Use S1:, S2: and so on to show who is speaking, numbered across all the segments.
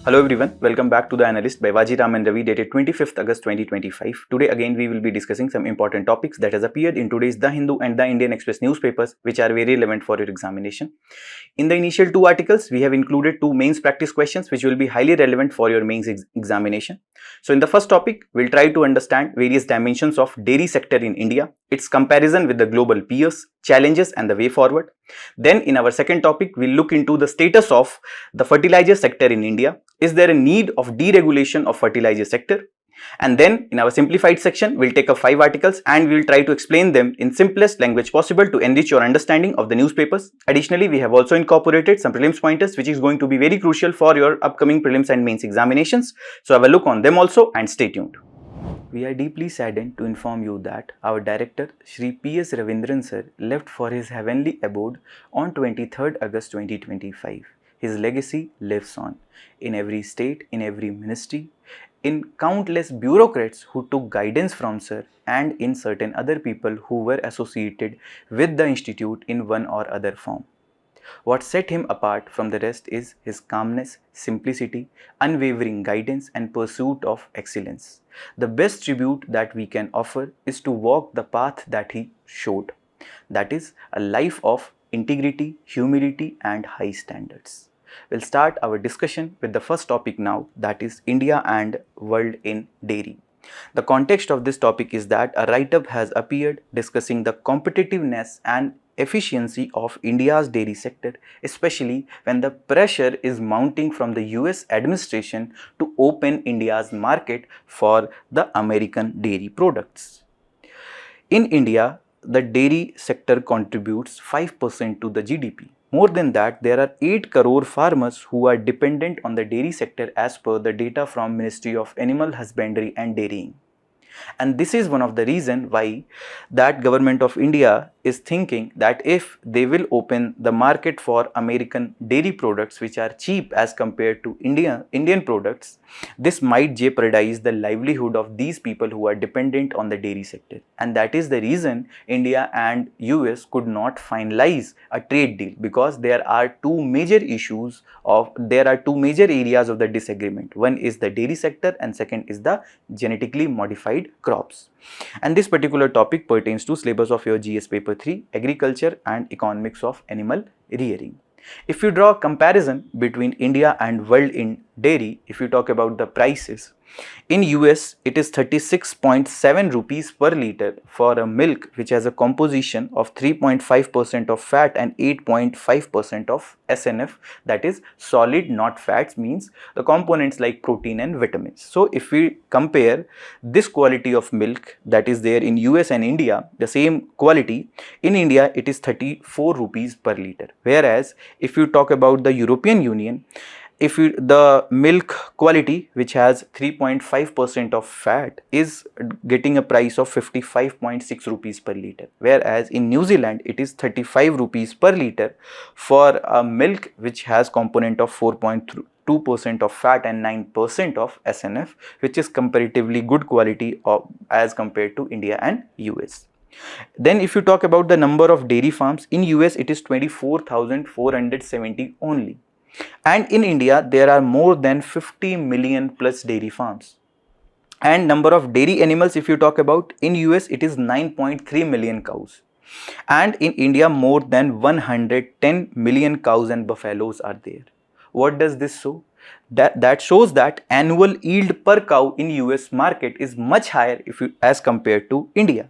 S1: Hello everyone, welcome back to the Analyst by Vajiram and Ravi dated 25th August 2025. Today again we will be discussing some important topics that has appeared in today's The Hindu and The Indian Express newspapers which are very relevant for your examination. In the initial two articles, we have included two mains practice questions which will be highly relevant for your mains examination. So in the first topic, we'll try to understand various dimensions of dairy sector in India, its comparison with the global peers, challenges and the way forward. Then in our second topic, we'll look into the status of the fertilizer sector in India. Is there a need of deregulation of fertilizer sector? And then in our simplified section, we'll take up 5 articles and we'll try to explain them in simplest language possible to enrich your understanding of the newspapers. Additionally, we have also incorporated some prelims pointers which is going to be very crucial for your upcoming prelims and mains examinations. So have a look on them also and stay tuned. We are deeply saddened to inform you that our director Shri P.S. Ravindran sir left for his heavenly abode on 23rd August 2025. His legacy lives on in every state, in every ministry, in countless bureaucrats who took guidance from sir, and in certain other people who were associated with the institute in one or other form. What set him apart from the rest is his calmness, simplicity, unwavering guidance and pursuit of excellence. The best tribute that we can offer is to walk the path that he showed. That is a life of integrity, humility and high standards. We'll start our discussion with the first topic now, that is India and world in dairy. The context of this topic is that a write-up has appeared discussing the competitiveness and efficiency of India's dairy sector, especially when the pressure is mounting from the US administration to open India's market for the American dairy products. In India, the dairy sector contributes 5% to the GDP. More than that, there are 8 crore farmers who are dependent on the dairy sector as per the data from Ministry of Animal Husbandry and Dairying. And this is one of the reasons why that government of India is thinking that if they will open the market for American dairy products which are cheap as compared to Indian products, this might jeopardize the livelihood of these people who are dependent on the dairy sector. And that is the reason India and US could not finalize a trade deal, because there are two major areas of the disagreement. One is the dairy sector and second is the genetically modified crops. And this particular topic pertains to syllabus of your GS paper 3, agriculture and economics of animal rearing. If you draw a comparison between India and world in dairy, if you talk about the prices, in US it is 36.7 rupees per liter for a milk which has a composition of 3.5% of fat and 8.5% of SNF, that is solid not fats, means the components like protein and vitamins. So if we compare this quality of milk that is there in US and India, the same quality, in India it is 34 rupees per liter. Whereas if you talk about the European Union, the milk quality which has 3.5% of fat is getting a price of 55.6 rupees per liter, whereas in New Zealand it is 35 rupees per liter for a milk which has component of 4.2% of fat and 9% of SNF, which is comparatively good quality as compared to India and US. Then if you talk about the number of dairy farms, in US it is 24,470 only. And in India, there are more than 50 million plus dairy farms. And number of dairy animals, if you talk about, in US, it is 9.3 million cows. And in India, more than 110 million cows and buffaloes are there. What does this show? That shows that annual yield per cow in US market is much higher as compared to India.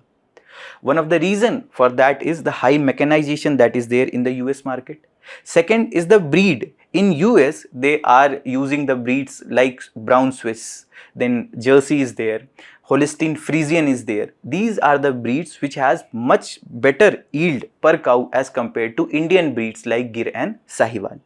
S1: One of the reasons for that is the high mechanization that is there in the US market. Second is the breed. In US, they are using the breeds like Brown Swiss, then Jersey is there, Holstein Friesian is there. These are the breeds which has much better yield per cow as compared to Indian breeds like Gir and Sahiwal.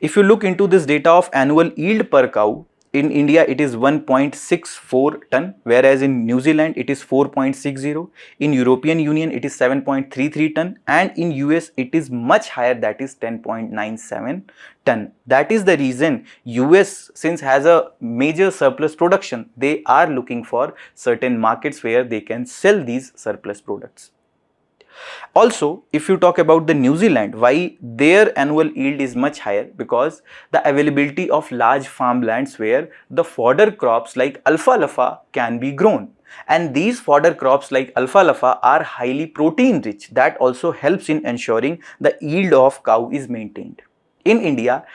S1: If you look into this data of annual yield per cow, in India it is 1.64 ton, whereas in New Zealand it is 4.60, in European Union it is 7.33 ton, and in US it is much higher, that is 10.97 ton. That is the reason US, since has a major surplus production, they are looking for certain markets where they can sell these surplus products. Also, if you talk about the New Zealand, why their annual yield is much higher? Because the availability of large farmlands where the fodder crops like alfalfa can be grown. And these fodder crops like alfalfa are highly protein rich. That also helps in ensuring the yield of cow is maintained. In India,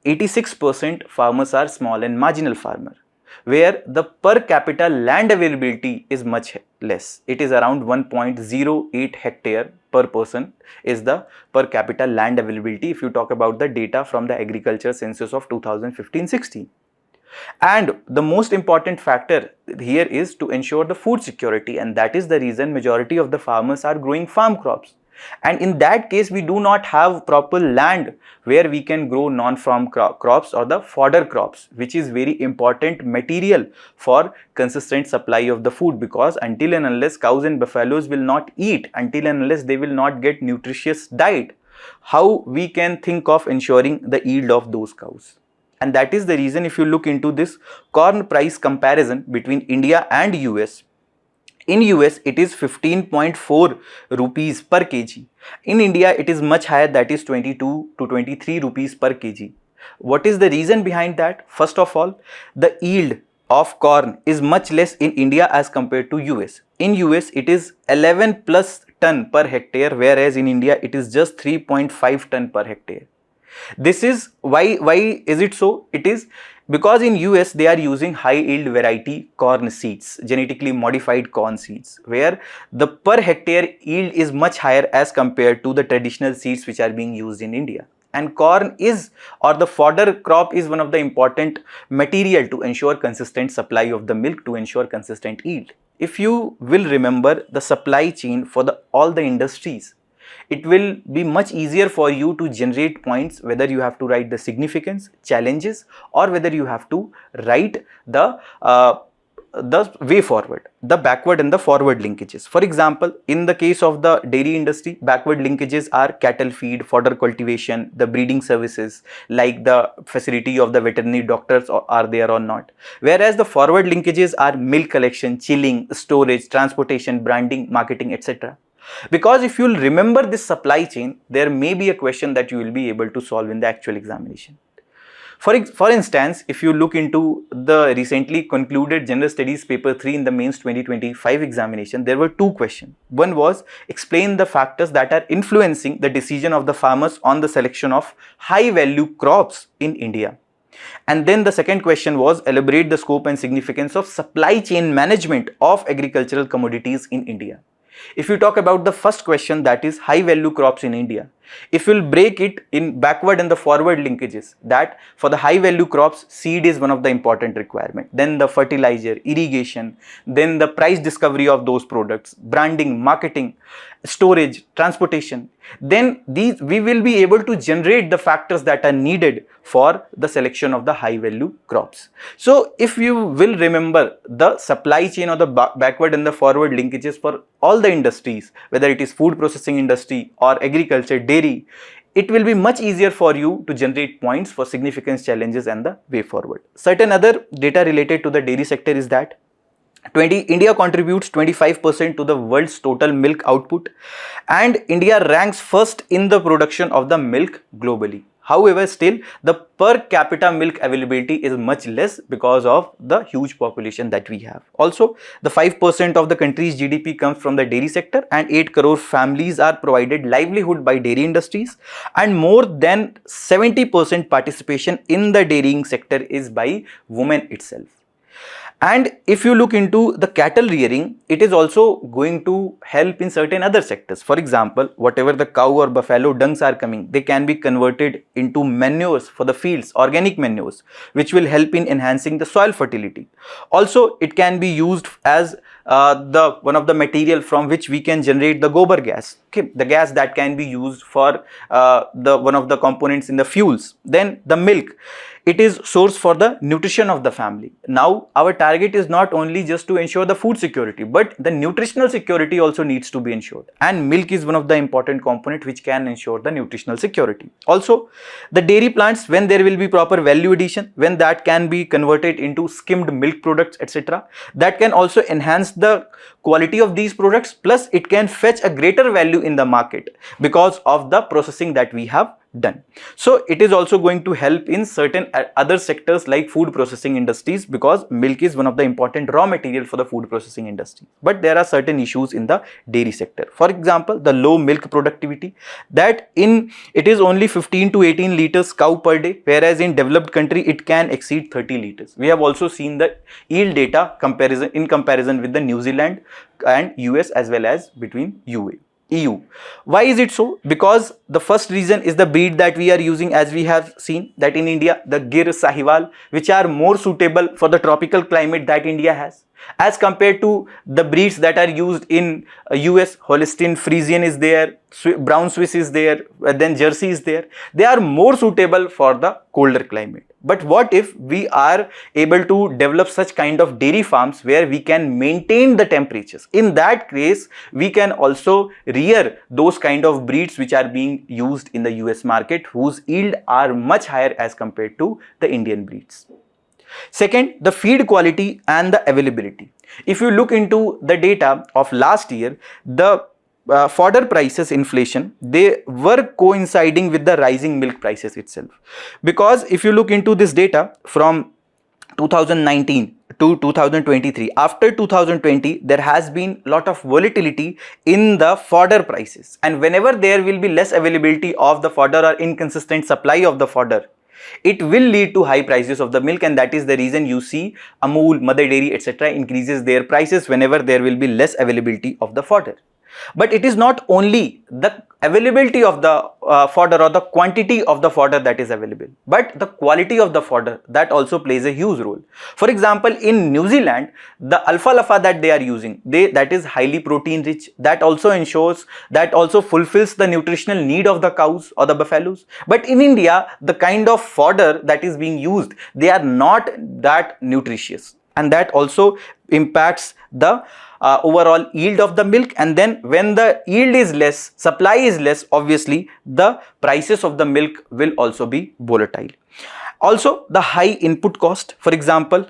S1: 86% farmers are small and marginal farmer, where the per capita land availability is much less. It is around 1.08 hectare per person is the per capita land availability if you talk about the data from the agriculture census of 2015-16. And the most important factor here is to ensure the food security, and that is the reason majority of the farmers are growing farm crops. And in that case, we do not have proper land where we can grow non-farm crops or the fodder crops, which is very important material for consistent supply of the food, because until and unless cows and buffaloes will not eat, until and unless they will not get nutritious diet, how we can think of ensuring the yield of those cows? And that is the reason, if you look into this corn price comparison between India and US, in US it is 15.4 rupees per kg. In India it is much higher, that is 22 to 23 rupees per kg. What is the reason behind that? First of all, the yield of corn is much less in India as compared to US. In US it is 11 plus ton per hectare, whereas in India it is just 3.5 ton per hectare. This is why is it so? It is because in US they are using high yield variety corn seeds, genetically modified corn seeds, where the per hectare yield is much higher as compared to the traditional seeds which are being used in India. And corn is, or the fodder crop is, one of the important material to ensure consistent supply of the milk, to ensure consistent yield. If you will remember the supply chain for all the industries, it will be much easier for you to generate points, whether you have to write the significance, challenges, or whether you have to write the way forward, the backward and the forward linkages. For example, in the case of the dairy industry, backward linkages are cattle feed, fodder cultivation, the breeding services, like the facility of the veterinary doctors are there or not. Whereas the forward linkages are milk collection, chilling, storage, transportation, branding, marketing, etc. Because if you will remember this supply chain, there may be a question that you will be able to solve in the actual examination. For instance, if you look into the recently concluded General Studies paper 3 in the mains 2025 examination, there were two questions. One was explain the factors that are influencing the decision of the farmers on the selection of high value crops in India. And then the second question was elaborate the scope and significance of supply chain management of agricultural commodities in India. If you talk about the first question, that is high value crops in India, if you will break it in backward and the forward linkages, that for the high value crops, seed is one of the important requirement, then the fertilizer, irrigation, then the price discovery of those products, branding, marketing, storage, transportation, then these we will be able to generate the factors that are needed for the selection of the high value crops. So if you will remember the supply chain or the backward and the forward linkages for all the industries, whether it is food processing industry or agriculture, dairy, it will be much easier for you to generate points for significance, challenges and the way forward. Certain other data related to the dairy sector is that India contributes 25% to the world's total milk output, and India ranks first in the production of the milk globally. However, still the per capita milk availability is much less because of the huge population that we have. Also, the 5% of the country's GDP comes from the dairy sector, and 8 crore families are provided livelihood by dairy industries, and more than 70% participation in the dairying sector is by women itself. And if you look into the cattle rearing, it is also going to help in certain other sectors. For example, whatever the cow or buffalo dungs are coming, they can be converted into manures for the fields, organic manures, which will help in enhancing the soil fertility. Also, it can be used as one of the material from which we can generate the gobar gas, okay, the gas that can be used for one of the components in the fuels. Then the milk, it is source for the nutrition of the family. Now our target is not only just to ensure the food security, but the nutritional security also needs to be ensured, and milk is one of the important component which can ensure the nutritional security. Also, the dairy plants, when there will be proper value addition, when that can be converted into skimmed milk products, etc., that can also enhance the quality of these products, plus it can fetch a greater value in the market because of the processing that we have done. So it is also going to help in certain other sectors like food processing industries, because milk is one of the important raw material for the food processing industry. But there are certain issues in the dairy sector. For example, the low milk productivity, that in it is only 15 to 18 liters cow per day, whereas in developed country it can exceed 30 liters. We have also seen the yield data comparison with the New Zealand and US as well as between EU. Why is it so? Because the first reason is the breed that we are using, as we have seen that in India, the Gir, Sahiwal, which are more suitable for the tropical climate that India has, as compared to the breeds that are used in US. Holstein Friesian is there, Brown Swiss is there, then Jersey is there. They are more suitable for the colder climate. But what if we are able to develop such kind of dairy farms where we can maintain the temperatures? In that case, we can also rear those kind of breeds which are being used in the US market, whose yield are much higher as compared to the Indian breeds. Second, the feed quality and the availability. If you look into the data of last year, the fodder prices inflation, they were coinciding with the rising milk prices itself. Because if you look into this data from 2019 to 2023, after 2020 there has been lot of volatility in the fodder prices, and whenever there will be less availability of the fodder or inconsistent supply of the fodder, it will lead to high prices of the milk, and that is the reason you see Amul, Mother Dairy, etc. increases their prices whenever there will be less availability of the fodder. But it is not only the availability of the fodder or the quantity of the fodder that is available, but the quality of the fodder that also plays a huge role. For example, in New Zealand, the alfalfa that they are using, that is highly protein rich, that also ensures, that also fulfills the nutritional need of the cows or the buffaloes. But in India, the kind of fodder that is being used, they are not that nutritious, and that also impacts the overall yield of the milk. And then when the yield is less, supply is less, obviously the prices of the milk will also be volatile. Also, the high input cost. For example,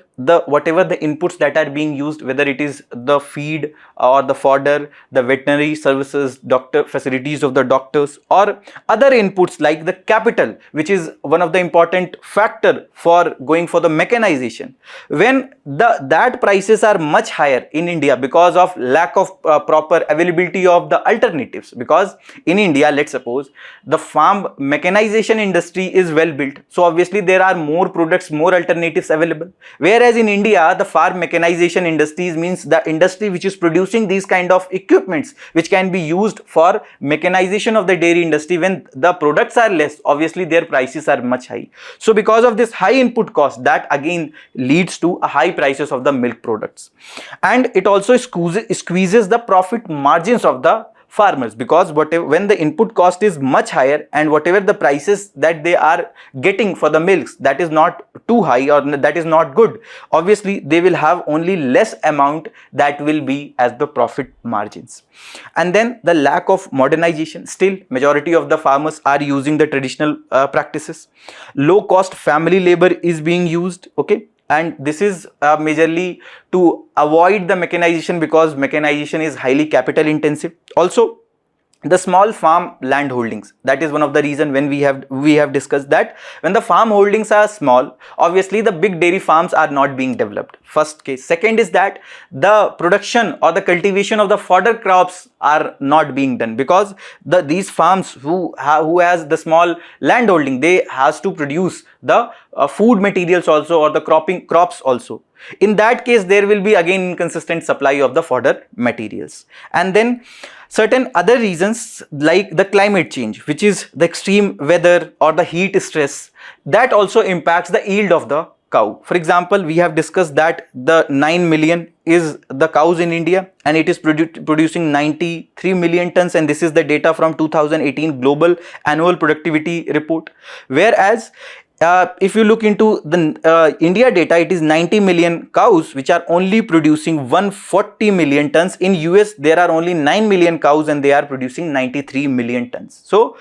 S1: whatever the inputs that are being used, whether it is the feed or the fodder, the veterinary services, doctor facilities of the doctors, or other inputs like the capital, which is one of the important factor for going for the mechanization. When that prices are much higher in India because of lack of proper availability of the alternatives. Because in India, let's suppose the farm mechanization industry is well built, so obviously there are more products, more alternatives available. Whereas in India, the farm mechanization industries means the industry which is producing these kind of equipments which can be used for mechanization of the dairy industry. When the products are less, obviously their prices are much high. So because of this high input cost, that again leads to a high prices of the milk products, and it also squeezes the profit margins of the farmers, because when the input cost is much higher and whatever the prices that they are getting for the milks, that is not too high or that is not good, obviously they will have only less amount that will be as the profit margins. And then the lack of modernization. Still majority of the farmers are using the traditional practices. Low cost family labor is being used, okay, and this is majorly to avoid the mechanization, because mechanization is highly capital intensive. Also, the small farm land holdings, that is one of the reason when we have discussed that when the farm holdings are small, obviously the big dairy farms are not being developed. First case. Second is that the production or the cultivation of the fodder crops are not being done, because these farms who has the small land holding, they has to produce the food materials also, or the crops also. In that case, there will be again inconsistent supply of the fodder materials. And then certain other reasons like the climate change, which is the extreme weather or the heat stress, that also impacts the yield of the cow. For example, we have discussed that the 9 million is the cows in India, and it is producing 93 million tons, and this is the data from 2018 Global Annual Productivity Report. Whereas if you look into the India data, it is 90 million cows which are only producing 140 million tons. In US, there are only 9 million cows and they are producing 93 million tons. So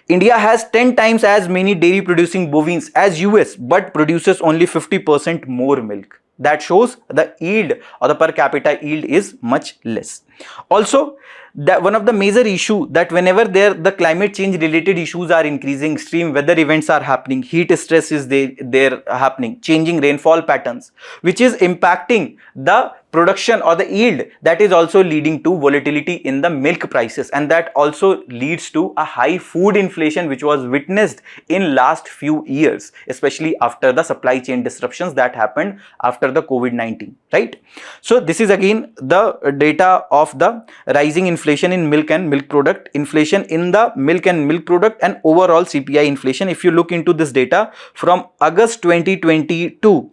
S1: India has 10 times as many dairy producing bovines as US, but produces only 50% more milk. that shows the yield or the per capita yield is much less. Also, that one of the major issue that whenever the climate change related issues are increasing, extreme weather events are happening, heat stress is they're happening, changing rainfall patterns, which is impacting the production or the yield, that is also leading to volatility in the milk prices, and that also leads to a high food inflation which was witnessed in last few years, especially after the supply chain disruptions that happened after the COVID-19, right? So this is again the data of the rising inflation in milk and milk product, inflation in the milk and milk product, and overall CPI inflation. If you look into this data from August 2022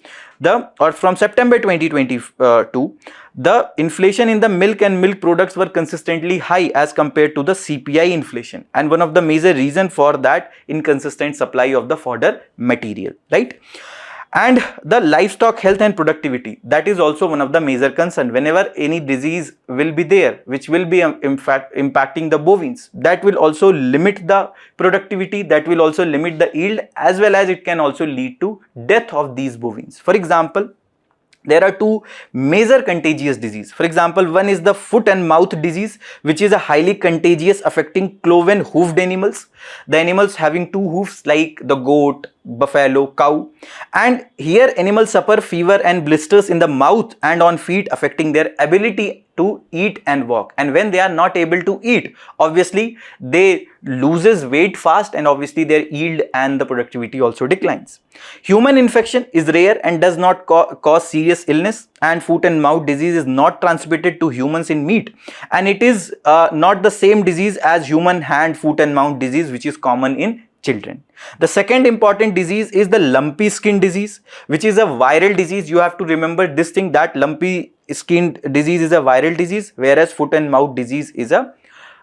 S1: from September 2022, the inflation in the milk and milk products were consistently high as compared to the CPI inflation, and one of the major reason for that, inconsistent supply of the fodder material, right? And the livestock health and productivity, that is also one of the major concern. Whenever any disease will be there which will be in fact impacting the bovines, that will also limit the productivity, that will also limit the yield, as well as it can also lead to death of these bovines. For example, there are two major contagious diseases. For example, one is the foot and mouth disease, which is a highly contagious, affecting cloven hoofed animals, the animals having two hoofs like the goat, buffalo, cow. And here animals suffer fever and blisters in the mouth and on feet, affecting their ability to eat and walk. And when they are not able to eat, obviously they loses weight fast, and obviously their yield and the productivity also declines. Human infection is rare and does not cause serious illness, and foot and mouth disease is not transmitted to humans in meat, and it is not the same disease as human hand, foot and mouth disease, which is common in children. The second important disease is the lumpy skin disease, which is a viral disease. You have to remember this thing, that lumpy skin disease is a viral disease, whereas foot and mouth disease is a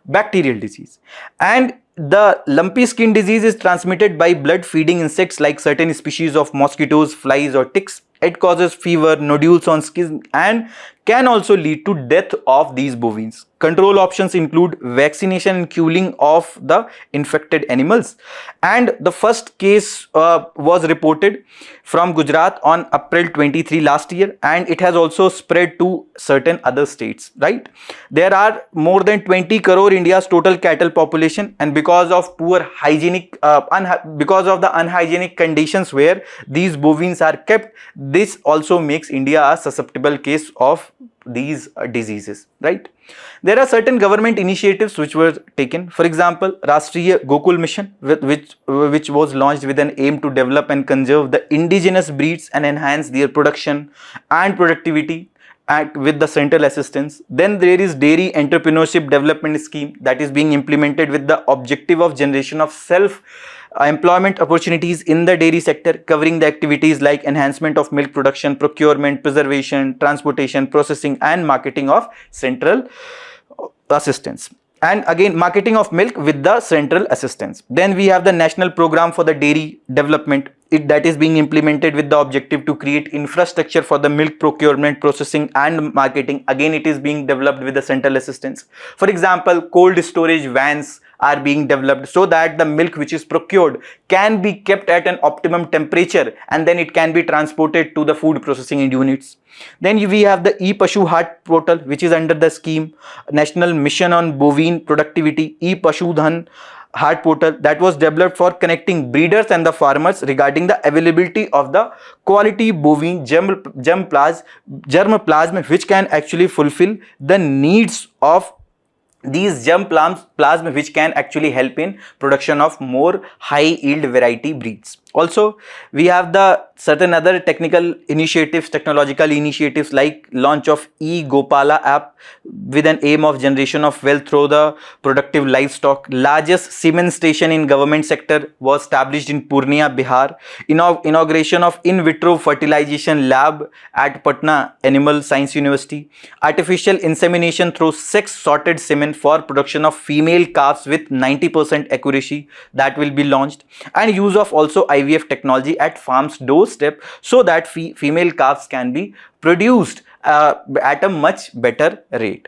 S1: bacterial disease. And the lumpy skin disease is transmitted by blood feeding insects like certain species of mosquitoes, flies or ticks. It causes fever, nodules on skin, and can also lead to death of these bovines. Control options include vaccination and culling of the infected animals. And the first case was reported from Gujarat on April 23 last year, and it has also spread to certain other states, right? There are more than 20 crore India's total cattle population, and because of poor hygienic, because of the unhygienic conditions where these bovines are kept, this also makes India a susceptible case of these diseases, right? There are certain government initiatives which were taken. For example, Rashtriya Gokul Mission, which was launched with an aim to develop and conserve the indigenous breeds and enhance their production and productivity with the central assistance. Then there is Dairy Entrepreneurship Development Scheme that is being implemented with the objective of generation of employment opportunities in the dairy sector, covering the activities like enhancement of milk production, procurement, preservation, transportation, processing and marketing of central assistance. And again, marketing of milk with the central assistance. Then we have the National Program for the Dairy Development. That is being implemented with the objective to create infrastructure for the milk procurement, processing and marketing. Again, it is being developed with the central assistance. For example, cold storage vans are being developed so that the milk which is procured can be kept at an optimum temperature, and then it can be transported to the food processing units. Then we have the e-Pashu Haat portal, which is under the scheme National Mission on Bovine Productivity, e-Pashu Dhan Haat portal, that was developed for connecting breeders and the farmers regarding the availability of the quality bovine germplasm, which can actually fulfill the needs of these germplasm, which can actually help in production of more high yield variety breeds. Also, we have the certain other technical initiatives, technological initiatives like launch of e-Gopala app with an aim of generation of wealth through the productive livestock. Largest semen station in government sector was established in Purnia, Bihar. Inauguration of in vitro fertilization lab at Patna Animal Science University. Artificial insemination through sex sorted semen for production of female calves with 90% accuracy, that will be launched. And use of also IVF technology at farms doorstep so that female calves can be produced at a much better rate.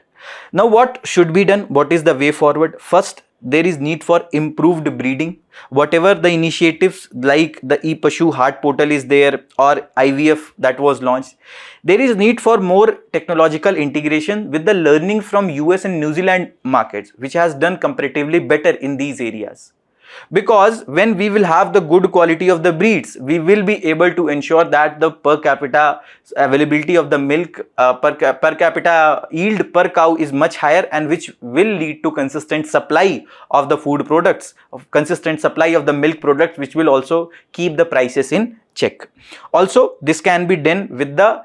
S1: Now, what should be done? What is the way forward? First, there is need for improved breeding. Whatever the initiatives like the e-Pashu Heart Portal is there, or IVF that was launched, there is need for more technological integration with the learning from US and New Zealand markets, which has done comparatively better in these areas. Because when we will have the good quality of the breeds, we will be able to ensure that the per capita availability of the milk, per capita yield per cow is much higher, and which will lead to consistent supply of the food products, of consistent supply of the milk products, which will also keep the prices in check. Also, this can be done with the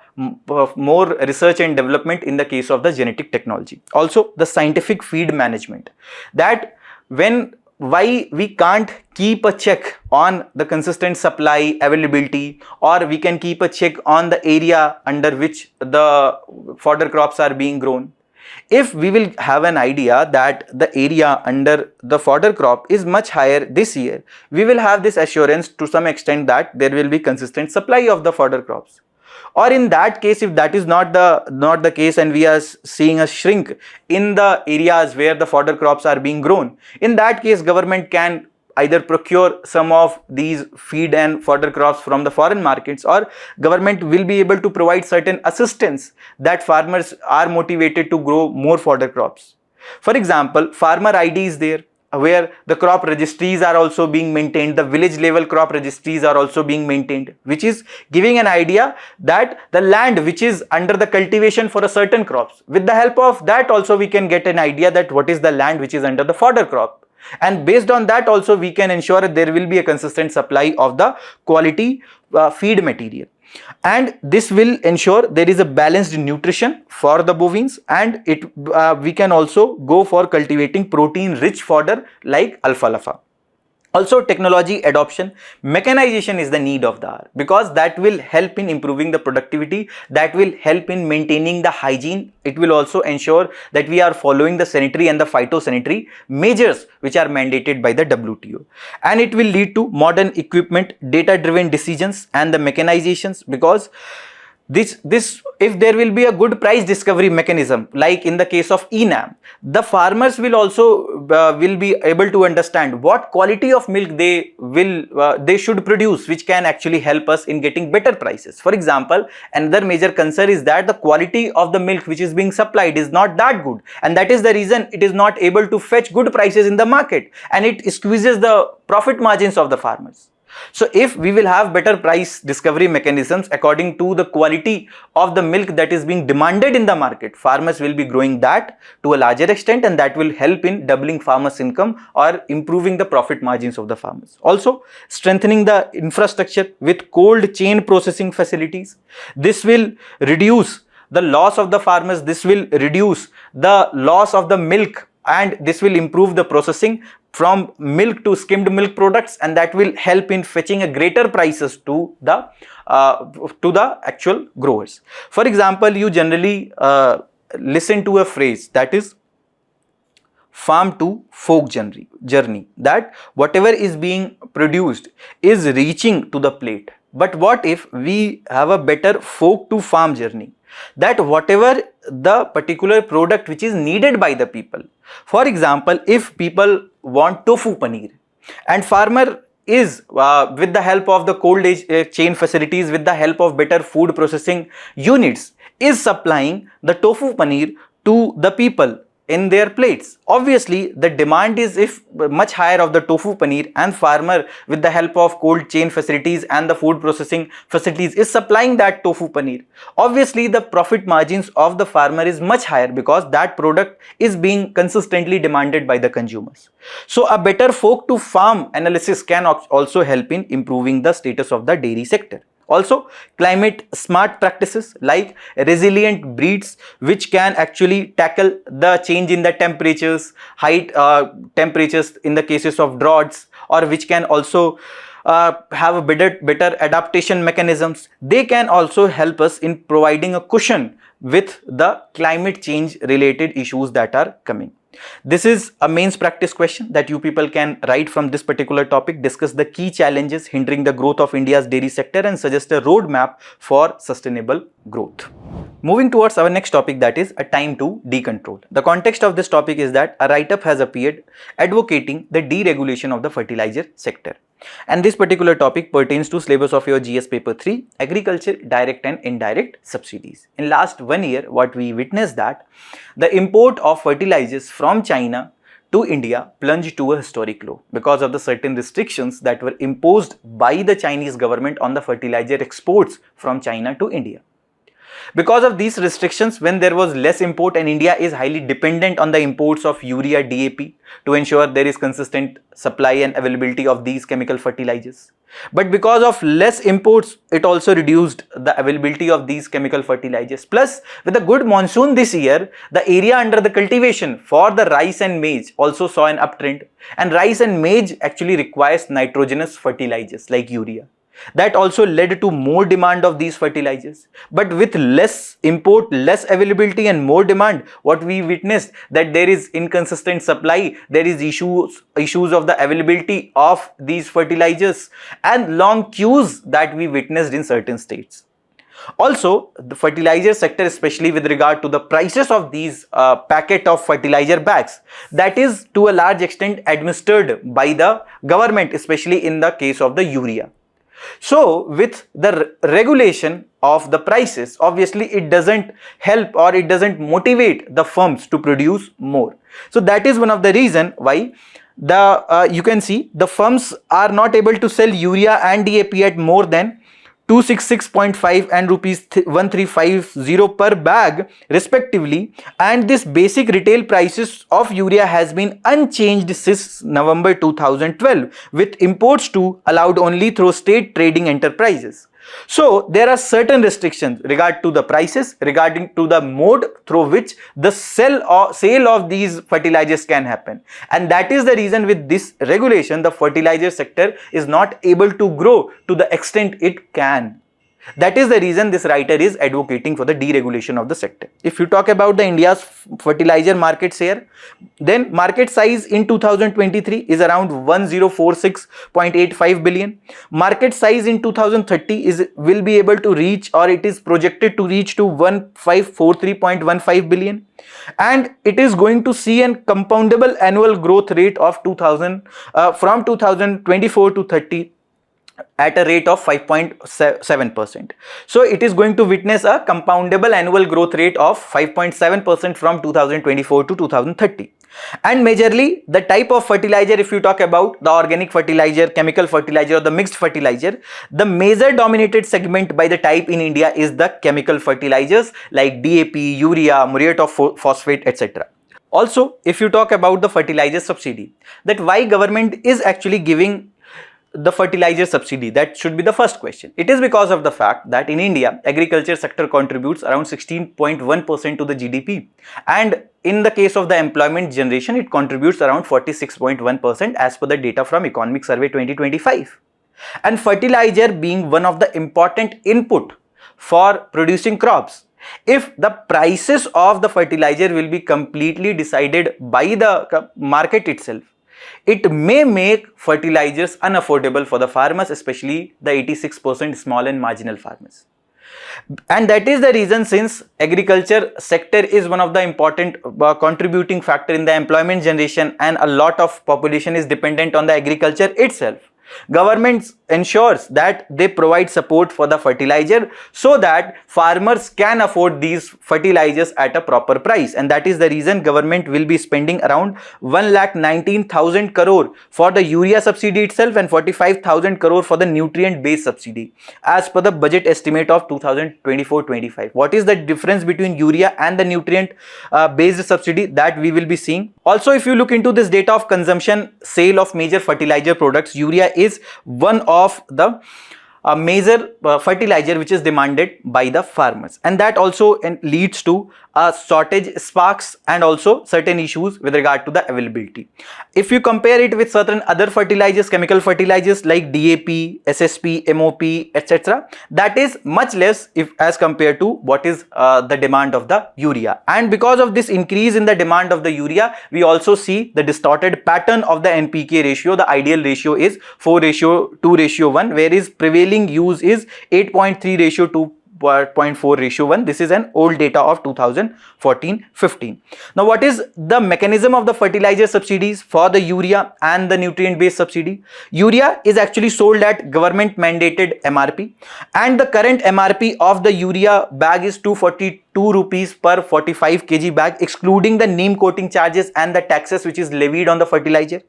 S1: more research and development in the case of the genetic technology. Also, the scientific feed management, that why we can't keep a check on the consistent supply availability, or we can keep a check on the area under which the fodder crops are being grown. If we will have an idea that the area under the fodder crop is much higher this year, we will have this assurance to some extent that there will be consistent supply of the fodder crops. Or in that case, if that is not the case, and we are seeing a shrink in the areas where the fodder crops are being grown, in that case government can either procure some of these feed and fodder crops from the foreign markets, or government will be able to provide certain assistance that farmers are motivated to grow more fodder crops. For example, farmer ID is there, where the crop registries are also being maintained, the village level crop registries are also being maintained, which is giving an idea that the land which is under the cultivation for a certain crops, with the help of that also we can get an idea that what is the land which is under the fodder crop, and based on that also we can ensure that there will be a consistent supply of the quality feed material. And this will ensure there is a balanced nutrition for the bovines, and we can also go for cultivating protein rich fodder like alfalfa. Also, technology adoption, mechanization is the need of the hour, because that will help in improving the productivity, that will help in maintaining the hygiene. It will also ensure that we are following the sanitary and the phytosanitary measures which are mandated by the WTO. And it will lead to modern equipment, data driven decisions and the mechanizations, because this if there will be a good price discovery mechanism, like in the case of ENAM, the farmers will also will be able to understand what quality of milk they should produce, which can actually help us in getting better prices. For example, another major concern is that the quality of the milk which is being supplied is not that good, and that is the reason it is not able to fetch good prices in the market, and it squeezes the profit margins of the farmers. So if we will have better price discovery mechanisms according to the quality of the milk that is being demanded in the market, farmers will be growing that to a larger extent, and that will help in doubling farmers' income or improving the profit margins of the farmers. Also, strengthening the infrastructure with cold chain processing facilities. This will reduce the loss of the farmers, this will reduce the loss of the milk, and this will improve the processing from milk to skimmed milk products, and that will help in fetching a greater prices to the actual growers. For example, you generally listen to a phrase that is farm to fork journey, that whatever is being produced is reaching to the plate. But what if we have a better fork to farm journey, that whatever the particular product which is needed by the people, for example, if people want tofu paneer, and farmer is with the help of the cold chain facilities, with the help of better food processing units, is supplying the tofu paneer to the people in their plates. Obviously, the demand is much higher of the tofu paneer, and farmer with the help of cold chain facilities and the food processing facilities is supplying that tofu paneer. Obviously, the profit margins of the farmer is much higher, because that product is being consistently demanded by the consumers. So a better fork to farm analysis can also help in improving the status of the dairy sector. Also, climate smart practices like resilient breeds, which can actually tackle the change in the temperatures, temperatures in the cases of droughts, or which can also have a better adaptation mechanisms. They can also help us in providing a cushion with the climate change related issues that are coming. This is a mains practice question that you people can write from this particular topic, discuss the key challenges hindering the growth of India's dairy sector and suggest a roadmap for sustainable growth. Moving towards our next topic, that is a time to decontrol. The context of this topic is that a write-up has appeared advocating the deregulation of the fertilizer sector. And this particular topic pertains to syllabus of your GS paper 3, agriculture direct and indirect subsidies. In last 1 year, what we witnessed that the import of fertilizers from China to India plunged to a historic low because of the certain restrictions that were imposed by the Chinese government on the fertilizer exports from China to India. Because of these restrictions, when there was less import, and India is highly dependent on the imports of urea, DAP to ensure there is consistent supply and availability of these chemical fertilizers. But because of less imports, it also reduced the availability of these chemical fertilizers. Plus, with a good monsoon this year, the area under the cultivation for the rice and maize also saw an uptrend. And rice and maize actually requires nitrogenous fertilizers like urea. That also led to more demand of these fertilizers. But with less import, less availability and more demand, what we witnessed that there is inconsistent supply, there is issues of the availability of these fertilizers and long queues that we witnessed in certain states. Also, the fertilizer sector, especially with regard to the prices of these packet of fertilizer bags, that is to a large extent administered by the government, especially in the case of the urea. So, with the regulation of the prices, obviously it doesn't help or it doesn't motivate the firms to produce more. So, that is one of the reason why you can see the firms are not able to sell urea and DAP at more than 266.5 and rupees 1350 per bag respectively, and this basic retail prices of urea has been unchanged since November 2012, with imports to allowed only through state trading enterprises. So there are certain restrictions regard to the prices, regarding to the mode through which the sale of these fertilizers can happen, and that is the reason with this regulation the fertilizer sector is not able to grow to the extent it can. That is the reason this writer is advocating for the deregulation of the sector. If you talk about the India's fertilizer market share, then market size in 2023 is around 1046.85 billion. Market size in 2030 will be able to reach, or it is projected to reach to 1543.15 billion. And it is going to see a compoundable annual growth rate of from 2024 to 30 at a rate of 5.7%. So it is going to witness a compoundable annual growth rate of 5.7% from 2024 to 2030. And majorly the type of fertilizer, if you talk about the organic fertilizer, chemical fertilizer or the mixed fertilizer, the major dominated segment by the type in India is the chemical fertilizers like DAP, urea, muriate of phosphate, etc. Also, if you talk about the fertilizer subsidy, that why government is actually giving the fertilizer subsidy, that should be the first question. It is because of the fact that in India, agriculture sector contributes around 16.1% to the GDP, and in the case of the employment generation, it contributes around 46.1% as per the data from Economic Survey 2025. And fertilizer being one of the important input for producing crops, if the prices of the fertilizer will be completely decided by the market itself, it may make fertilizers unaffordable for the farmers, especially the 86% small and marginal farmers. And that is the reason, since agriculture sector is one of the important contributing factor in the employment generation and a lot of population is dependent on the agriculture itself, government ensures that they provide support for the fertilizer so that farmers can afford these fertilizers at a proper price. And that is the reason government will be spending around 1,19,000 crore for the urea subsidy itself and 45,000 crore for the nutrient based subsidy as per the budget estimate of 2024-25. What is the difference between urea and the nutrient based subsidy, that we will be seeing. Also, if you look into this data of consumption sale of major fertilizer products, urea is one of the a major fertilizer which is demanded by the farmers, and that also leads to a shortage sparks and also certain issues with regard to the availability. If you compare it with certain other fertilizers, chemical fertilizers like DAP, SSP, MOP, etc., that is much less if as compared to what is the demand of the urea. And because of this increase in the demand of the urea, we also see the distorted pattern of the NPK ratio. The ideal ratio is 4:2:1, whereas prevailing use is 8.3 ratio to 0.4 ratio 1. This is an old data of 2014-15. Now, what is the mechanism of the fertilizer subsidies for the urea and the nutrient based subsidy? Urea is actually sold at government mandated MRP, and the current MRP of the urea bag is 242 rupees per 45 kg bag, excluding the neem coating charges and the taxes which is levied on the fertilizer.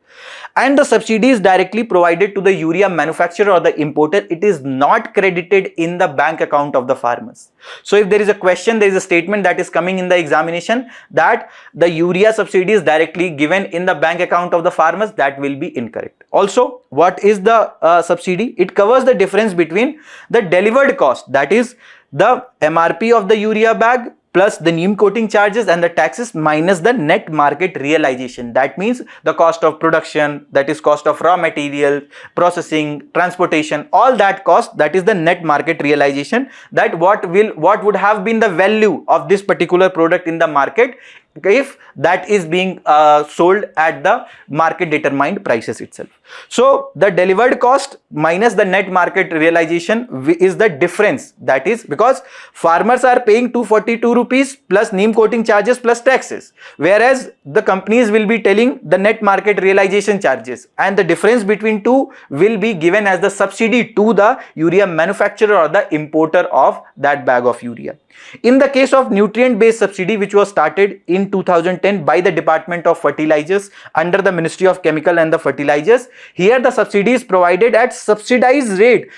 S1: And the subsidy is directly provided to the urea manufacturer or the importer. It is not credited in the bank account of the farmers. So if there is a question, there is a statement that is coming in the examination that the urea subsidy is directly given in the bank account of the farmers, that will be incorrect. Also, what is the subsidy? It covers the difference between the delivered cost, that is the MRP of the urea bag plus the neem coating charges and the taxes minus the net market realization. That means the cost of production, that is cost of raw material, processing, transportation, all that cost, that is the net market realization, that what would have been the value of this particular product in the market if that is being sold at the market determined prices itself. So the delivered cost minus the net market realization is the difference. That is because farmers are paying 242 rupees plus neem coating charges plus taxes, whereas the companies will be telling the net market realization charges, and the difference between two will be given as the subsidy to the urea manufacturer or the importer of that bag of urea. In the case of nutrient based subsidy, which was started in 2010 by the Department of Fertilizers under the Ministry of Chemical and the Fertilizers, here the subsidy is provided at subsidized rate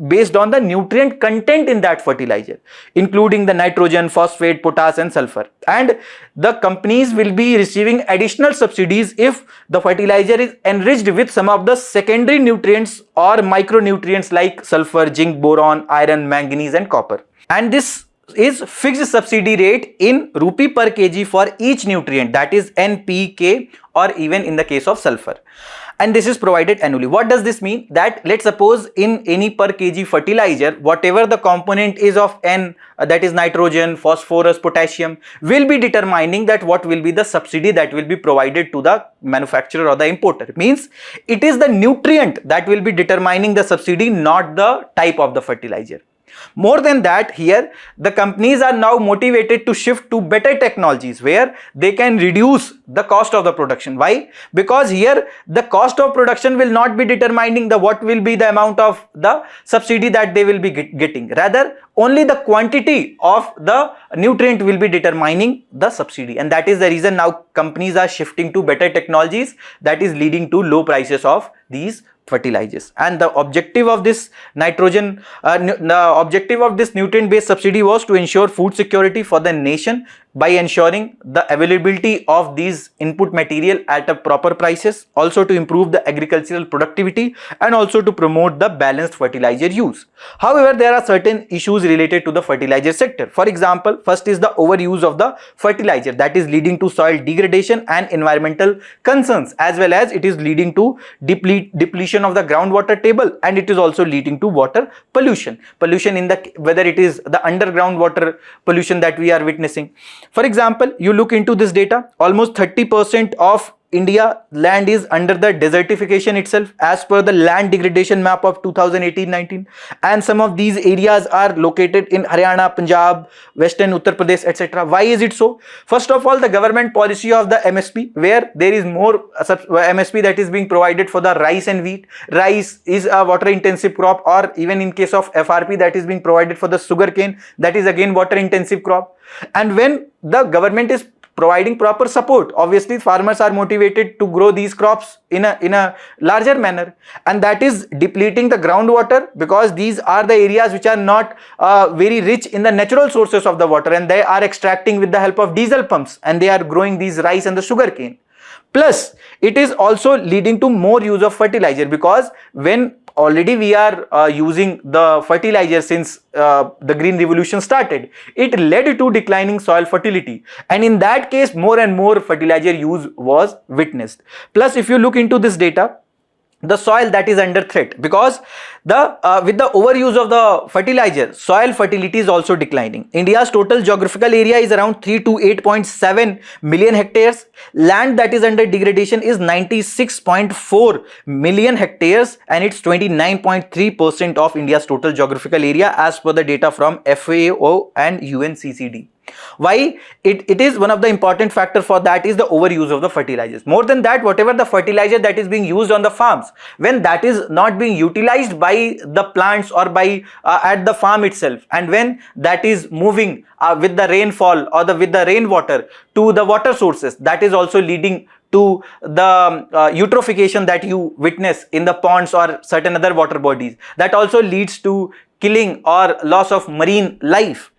S1: based on the nutrient content in that fertilizer, including the nitrogen, phosphate, potash and sulfur. And the companies will be receiving additional subsidies if the fertilizer is enriched with some of the secondary nutrients or micronutrients like sulfur, zinc, boron, iron, manganese and copper. And this is fixed subsidy rate in rupee per kg for each nutrient, that is NPK, or even in the case of sulfur, and this is provided annually. What does this mean? That let's suppose in any per kg fertilizer, whatever the component is of N, that is nitrogen, phosphorus, potassium, will be determining that what will be the subsidy that will be provided to the manufacturer or the importer. Means it is the nutrient that will be determining the subsidy, not the type of the fertilizer. More than that, here the companies are now motivated to shift to better technologies where they can reduce the cost of the production. Why? Because here the cost of production will not be determining the what will be the amount of the subsidy that they will be getting. Rather, only the quantity of the nutrient will be determining the subsidy, and that is the reason now companies are shifting to better technologies, that is leading to low prices of these fertilizers. And the objective of this nutrient based subsidy was to ensure food security for the nation by ensuring the availability of these input material at a proper prices, also to improve the agricultural productivity and also to promote the balanced fertilizer use. However, there are certain issues related to the fertilizer sector. For example, first is the overuse of the fertilizer, that is leading to soil degradation and environmental concerns, as well as it is leading to depletion of the groundwater table, and it is also leading to water pollution in the whether it is the underground water pollution that we are witnessing. For example, you look into this data, almost 30% of India land is under the desertification itself as per the land degradation map of 2018-19, and some of these areas are located in Haryana, Punjab, Western Uttar Pradesh, etc. Why is it so? First of all, the government policy of the MSP, where there is more MSP that is being provided for the rice and wheat. Rice is a water intensive crop, or even in case of FRP that is being provided for the sugarcane, that is again water intensive crop. And when the government is providing proper support, obviously farmers are motivated to grow these crops in a larger manner, and that is depleting the groundwater, because these are the areas which are not very rich in the natural sources of the water, and they are extracting with the help of diesel pumps, and they are growing these rice and the sugarcane. Plus, it is also leading to more use of fertilizer, because when already we are using the fertilizer since the green revolution started. It led to declining soil fertility, and in that case more and more fertilizer use was witnessed. Plus, if you look into this data, the soil that is under threat, because the with the overuse of the fertilizer, soil fertility is also declining. India's total geographical area is around 3 to 8.7 million hectares. Land that is under degradation is 96.4 million hectares, and it's 29.3% of India's total geographical area as per the data from FAO and UNCCD. Why it is one of the important factor for that is the overuse of the fertilizers. More than that, whatever the fertilizer that is being used on the farms, when that is not being utilized by the plants or by at the farm itself, and when that is moving with the rainfall or with the rainwater to the water sources, that is also leading to the eutrophication that you witness in the ponds or certain other water bodies. That also leads to killing or loss of marine life.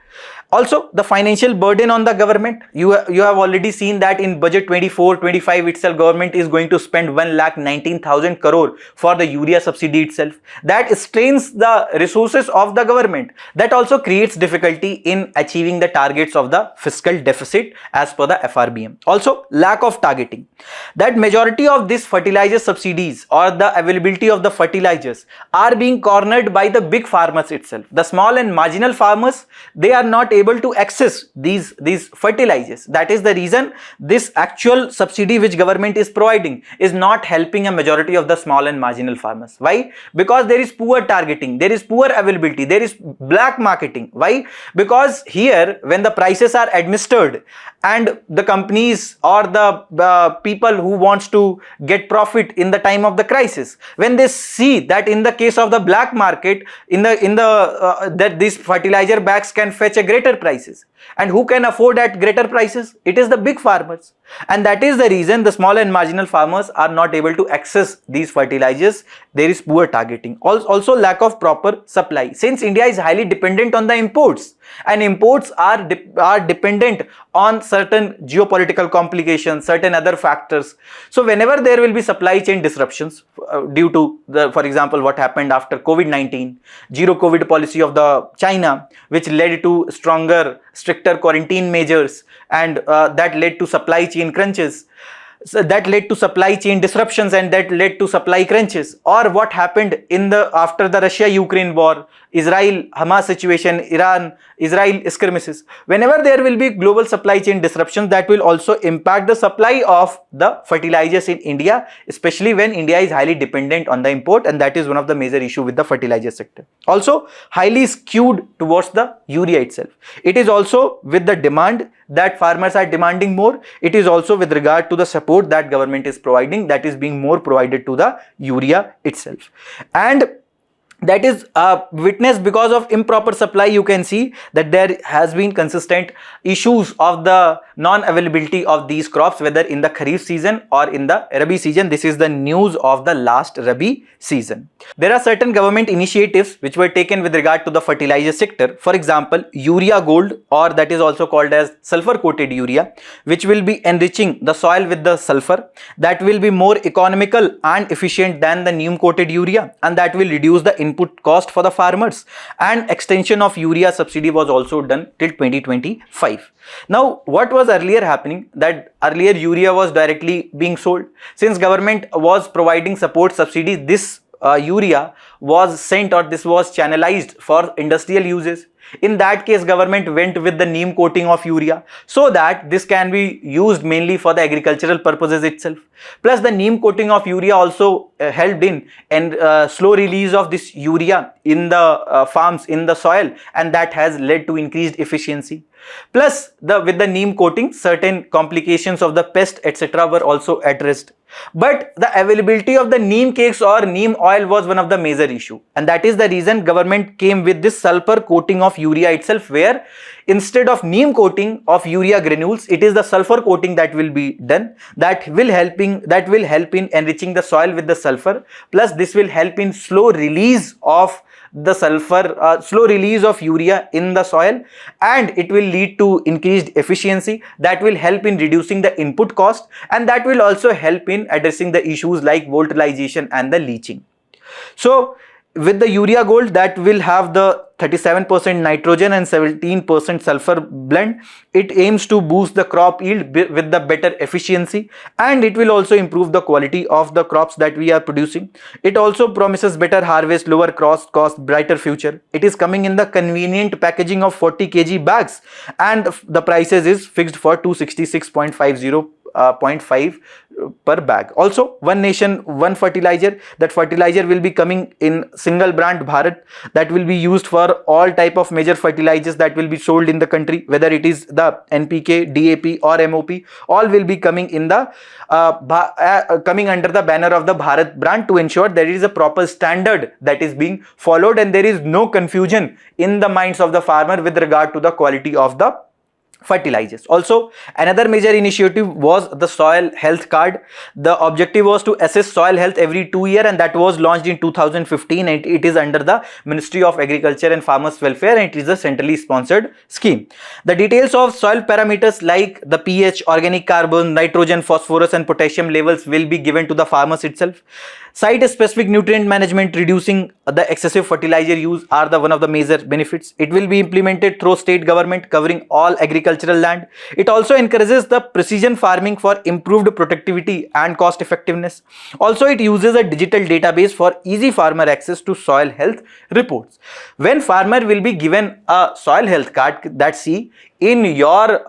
S1: Also, the financial burden on the government, you have already seen that in budget 24-25 itself, government is going to spend 1,19,000 crore for the urea subsidy itself. That strains the resources of the government. That also creates difficulty in achieving the targets of the fiscal deficit as per the FRBM. Also, lack of targeting. That majority of these fertilizer subsidies or the availability of the fertilizers are being cornered by the big farmers itself. The small and marginal farmers, they are not able to access these fertilizers. That is the reason this actual subsidy which government is providing is not helping a majority of the small and marginal farmers. Why? Because there is poor targeting, there is poor availability, there is black marketing. Why? Because here when the prices are administered and the companies or the people who wants to get profit in the time of the crisis, when they see that in the case of the black market, that these fertilizer bags can fetch a greater prices, and who can afford at greater prices? It is the big farmers, and that is the reason the small and marginal farmers are not able to access these fertilizers. There is poor targeting. Also lack of proper supply, since India is highly dependent on the imports, and imports are dependent on certain geopolitical complications, certain other factors. So whenever there will be supply chain disruptions due to for example, what happened after COVID-19, zero COVID policy of the China, which led to stricter quarantine measures, and that led to supply chain crunches. So that led to supply chain disruptions, and that led to supply crunches. Or what happened after the Russia-Ukraine war, Israel-Hamas situation, Iran-Israel skirmishes. Whenever there will be global supply chain disruptions, that will also impact the supply of the fertilizers in India, especially when India is highly dependent on the import, and that is one of the major issue with the fertilizer sector. Also, highly skewed towards the urea itself. It is also with the demand that farmers are demanding more. It is also with regard to the support that government is providing, that is being more provided to the urea itself. And that is witnessed because of improper supply. You can see that there has been consistent issues of the non-availability of these crops, whether in the Kharif season or in the Rabi season. This is the news of the last Rabi season. There are certain government initiatives which were taken with regard to the fertilizer sector. For example, urea gold, or that is also called as sulfur coated urea, which will be enriching the soil with the sulfur. That will be more economical and efficient than the neem coated urea, and that will reduce the input cost for the farmers. And extension of urea subsidy was also done till 2025. Now, what was earlier happening, that earlier urea was directly being sold. Since government was providing support subsidy, this urea was sent, or this was channelized for industrial uses. In that case, government went with the neem coating of urea, so that this can be used mainly for the agricultural purposes itself. Plus, the neem coating of urea also helped in slow release of this urea in the farms, in the soil, and that has led to increased efficiency. Plus, with the neem coating, certain complications of the pest etc. were also addressed. But the availability of the neem cakes or neem oil was one of the major issue, and that is the reason government came with this sulfur coating of urea itself, where instead of neem coating of urea granules, it is the sulfur coating that will be done. That will help in enriching the soil with the sulfur. Plus, this will help in slow release of the sulfur, slow release of urea in the soil, and it will lead to increased efficiency. That will help in reducing the input cost, and that will also help in addressing the issues like volatilization and the leaching. So with the urea gold, that will have the 37% nitrogen and 17% sulfur blend. It aims to boost the crop yield with the better efficiency, and it will also improve the quality of the crops that we are producing. It also promises better harvest, lower cost, brighter future. It is coming in the convenient packaging of 40 kg bags, and the prices is fixed for 266.50 per bag. Also, one nation, one fertilizer. That fertilizer will be coming in single brand Bharat, that will be used for all type of major fertilizers that will be sold in the country, whether it is the NPK, DAP or MOP. All will be coming in the coming under the banner of the Bharat brand, to ensure there is a proper standard that is being followed and there is no confusion in the minds of the farmer with regard to the quality of the fertilizers. Also, another major initiative was the soil health card. The objective was to assess soil health every 2 years, and that was launched in 2015, and it is under the Ministry of Agriculture and Farmers Welfare, and it is a centrally sponsored scheme. The details of soil parameters like the pH, organic carbon, nitrogen, phosphorus and potassium levels will be given to the farmers itself. Site specific nutrient management, reducing the excessive fertilizer use, are the one of the major benefits. It will be implemented through state government, covering all agricultural land. It also encourages the precision farming for improved productivity and cost effectiveness. Also, it uses a digital database for easy farmer access to soil health reports. When farmer will be given a soil health card, that see in your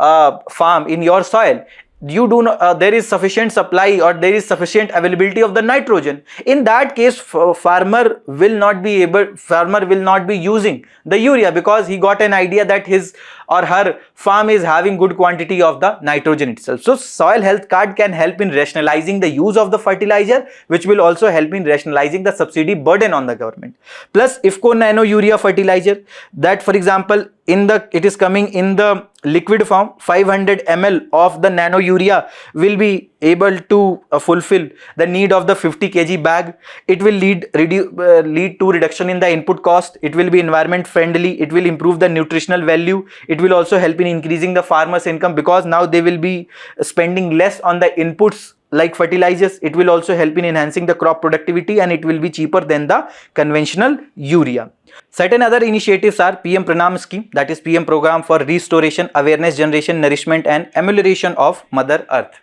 S1: farm, in your soil, you do not, there is sufficient supply or there is sufficient availability of the nitrogen. In that case, farmer will not be using the urea, because he got an idea that his or her farm is having good quantity of the nitrogen itself. So soil health card can help in rationalizing the use of the fertilizer, which will also help in rationalizing the subsidy burden on the government. Plus, IFCO nano urea fertilizer, that for example it is coming in the liquid form. 500 ml of the nano urea will be able to fulfill the need of the 50 kg bag. It will lead to reduction in the input cost. It will be environment friendly. It will improve the nutritional value. It will also help in increasing the farmers' income, because now they will be spending less on the inputs like fertilizers. It will also help in enhancing the crop productivity, and it will be cheaper than the conventional urea. Certain other initiatives are PM Pranam scheme, that is PM program for restoration, awareness generation, nourishment and amelioration of Mother Earth.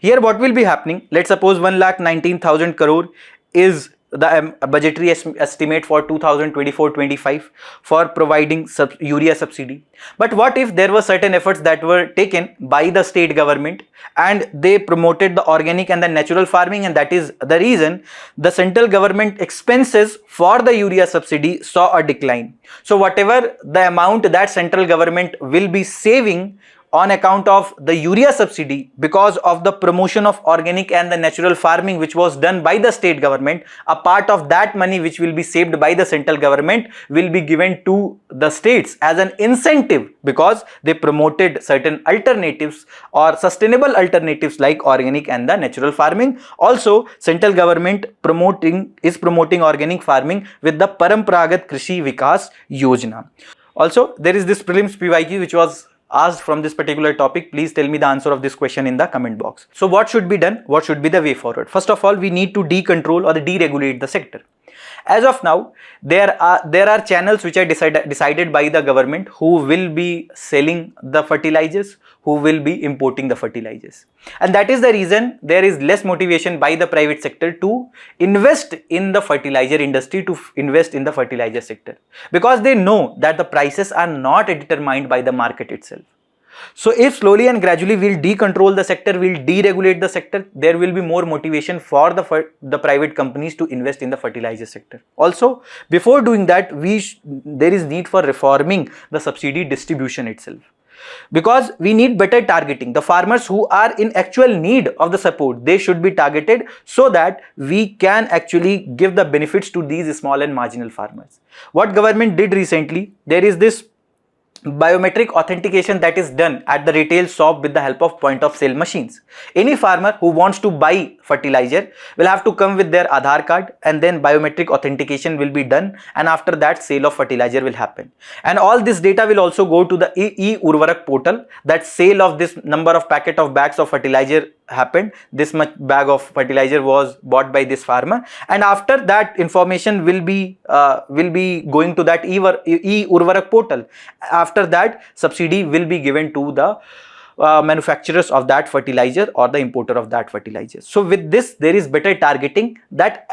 S1: Here what will be happening? Let's suppose 1,19,000 crore is the budgetary estimate for 2024-25 for providing urea subsidy. But what if there were certain efforts that were taken by the state government and they promoted the organic and the natural farming, and that is the reason the central government expenses for the urea subsidy saw a decline. So whatever the amount that central government will be saving on account of the urea subsidy because of the promotion of organic and the natural farming which was done by the state government, a part of that money which will be saved by the central government will be given to the states as an incentive, because they promoted certain alternatives or sustainable alternatives like organic and the natural farming. Also, central government is promoting organic farming with the Parampragat Krishi Vikas Yojana. Also, there is this prelims PYQ which was asked from this particular topic. Please tell me the answer of this question in the comment box. So what should be done? What should be the way forward? First of all, we need to decontrol or deregulate the sector. As of now, there are channels which are decided by the government who will be selling the fertilizers, who will be importing the fertilizers. And that is the reason there is less motivation by the private sector to invest in the fertilizer industry, to invest in the fertilizer sector, because they know that the prices are not determined by the market itself. So if slowly and gradually we'll decontrol the sector, we'll deregulate the sector, there will be more motivation for the private companies to invest in the fertilizer sector. Also, before doing that, there is need for reforming the subsidy distribution itself, because we need better targeting. The farmers who are in actual need of the support, they should be targeted so that we can actually give the benefits to these small and marginal farmers. What government did recently, there is this biometric authentication that is done at the retail shop with the help of point of sale machines. Any farmer who wants to buy fertilizer will have to come with their Aadhaar card, and then biometric authentication will be done, and after that sale of fertilizer will happen. And all this data will also go to the e-Urvarak portal, that sale of this number of packet of bags of fertilizer happened, this much bag of fertilizer was bought by this farmer, and after that information will be going to that e-Urvarak portal. After that, subsidy will be given to the manufacturers of that fertilizer or the importer of that fertilizer. So with this, there is better targeting, that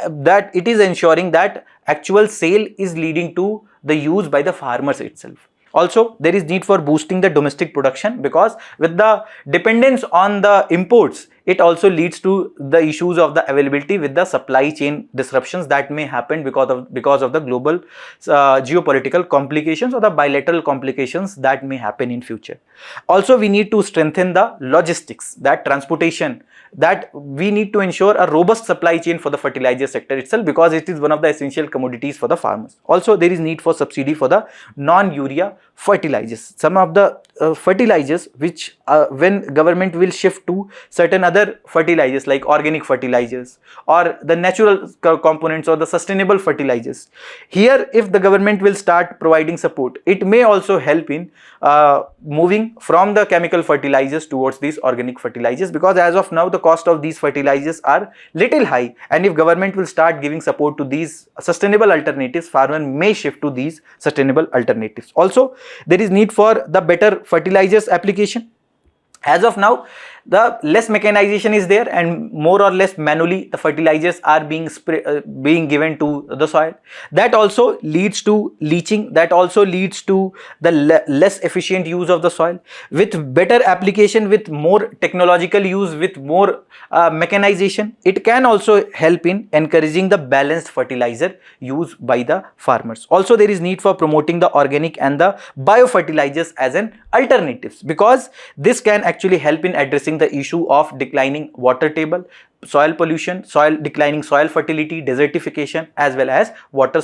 S1: it is ensuring that actual sale is leading to the use by the farmers itself. Also, there is need for boosting the domestic production, because with the dependence on the imports, it also leads to the issues of the availability with the supply chain disruptions that may happen because of the global geopolitical complications or the bilateral complications that may happen in future. Also, we need to strengthen the logistics, that transportation, that we need to ensure a robust supply chain for the fertilizer sector itself, because it is one of the essential commodities for the farmers. Also, there is need for subsidy for the non-urea fertilizers. Some of the fertilizers which when government will shift to certain other fertilizers like organic fertilizers or the natural components or the sustainable fertilizers, here if the government will start providing support, it may also help in moving from the chemical fertilizers towards these organic fertilizers, because as of now the cost of these fertilizers are little high, and if government will start giving support to these sustainable alternatives, farmer may shift to these sustainable alternatives. Also, there is need for the better fertilizers application. As of now, the less mechanization is there, and more or less manually the fertilizers are being given to the soil. That also leads to leaching, that also leads to the less efficient use of the soil. With better application, with more technological use, with more mechanization, it can also help in encouraging the balanced fertilizer use by the farmers. Also, there is need for promoting the organic and the biofertilizers as an alternatives, because this can actually help in addressing the issue of declining water table, soil pollution, declining soil fertility, desertification, as well as water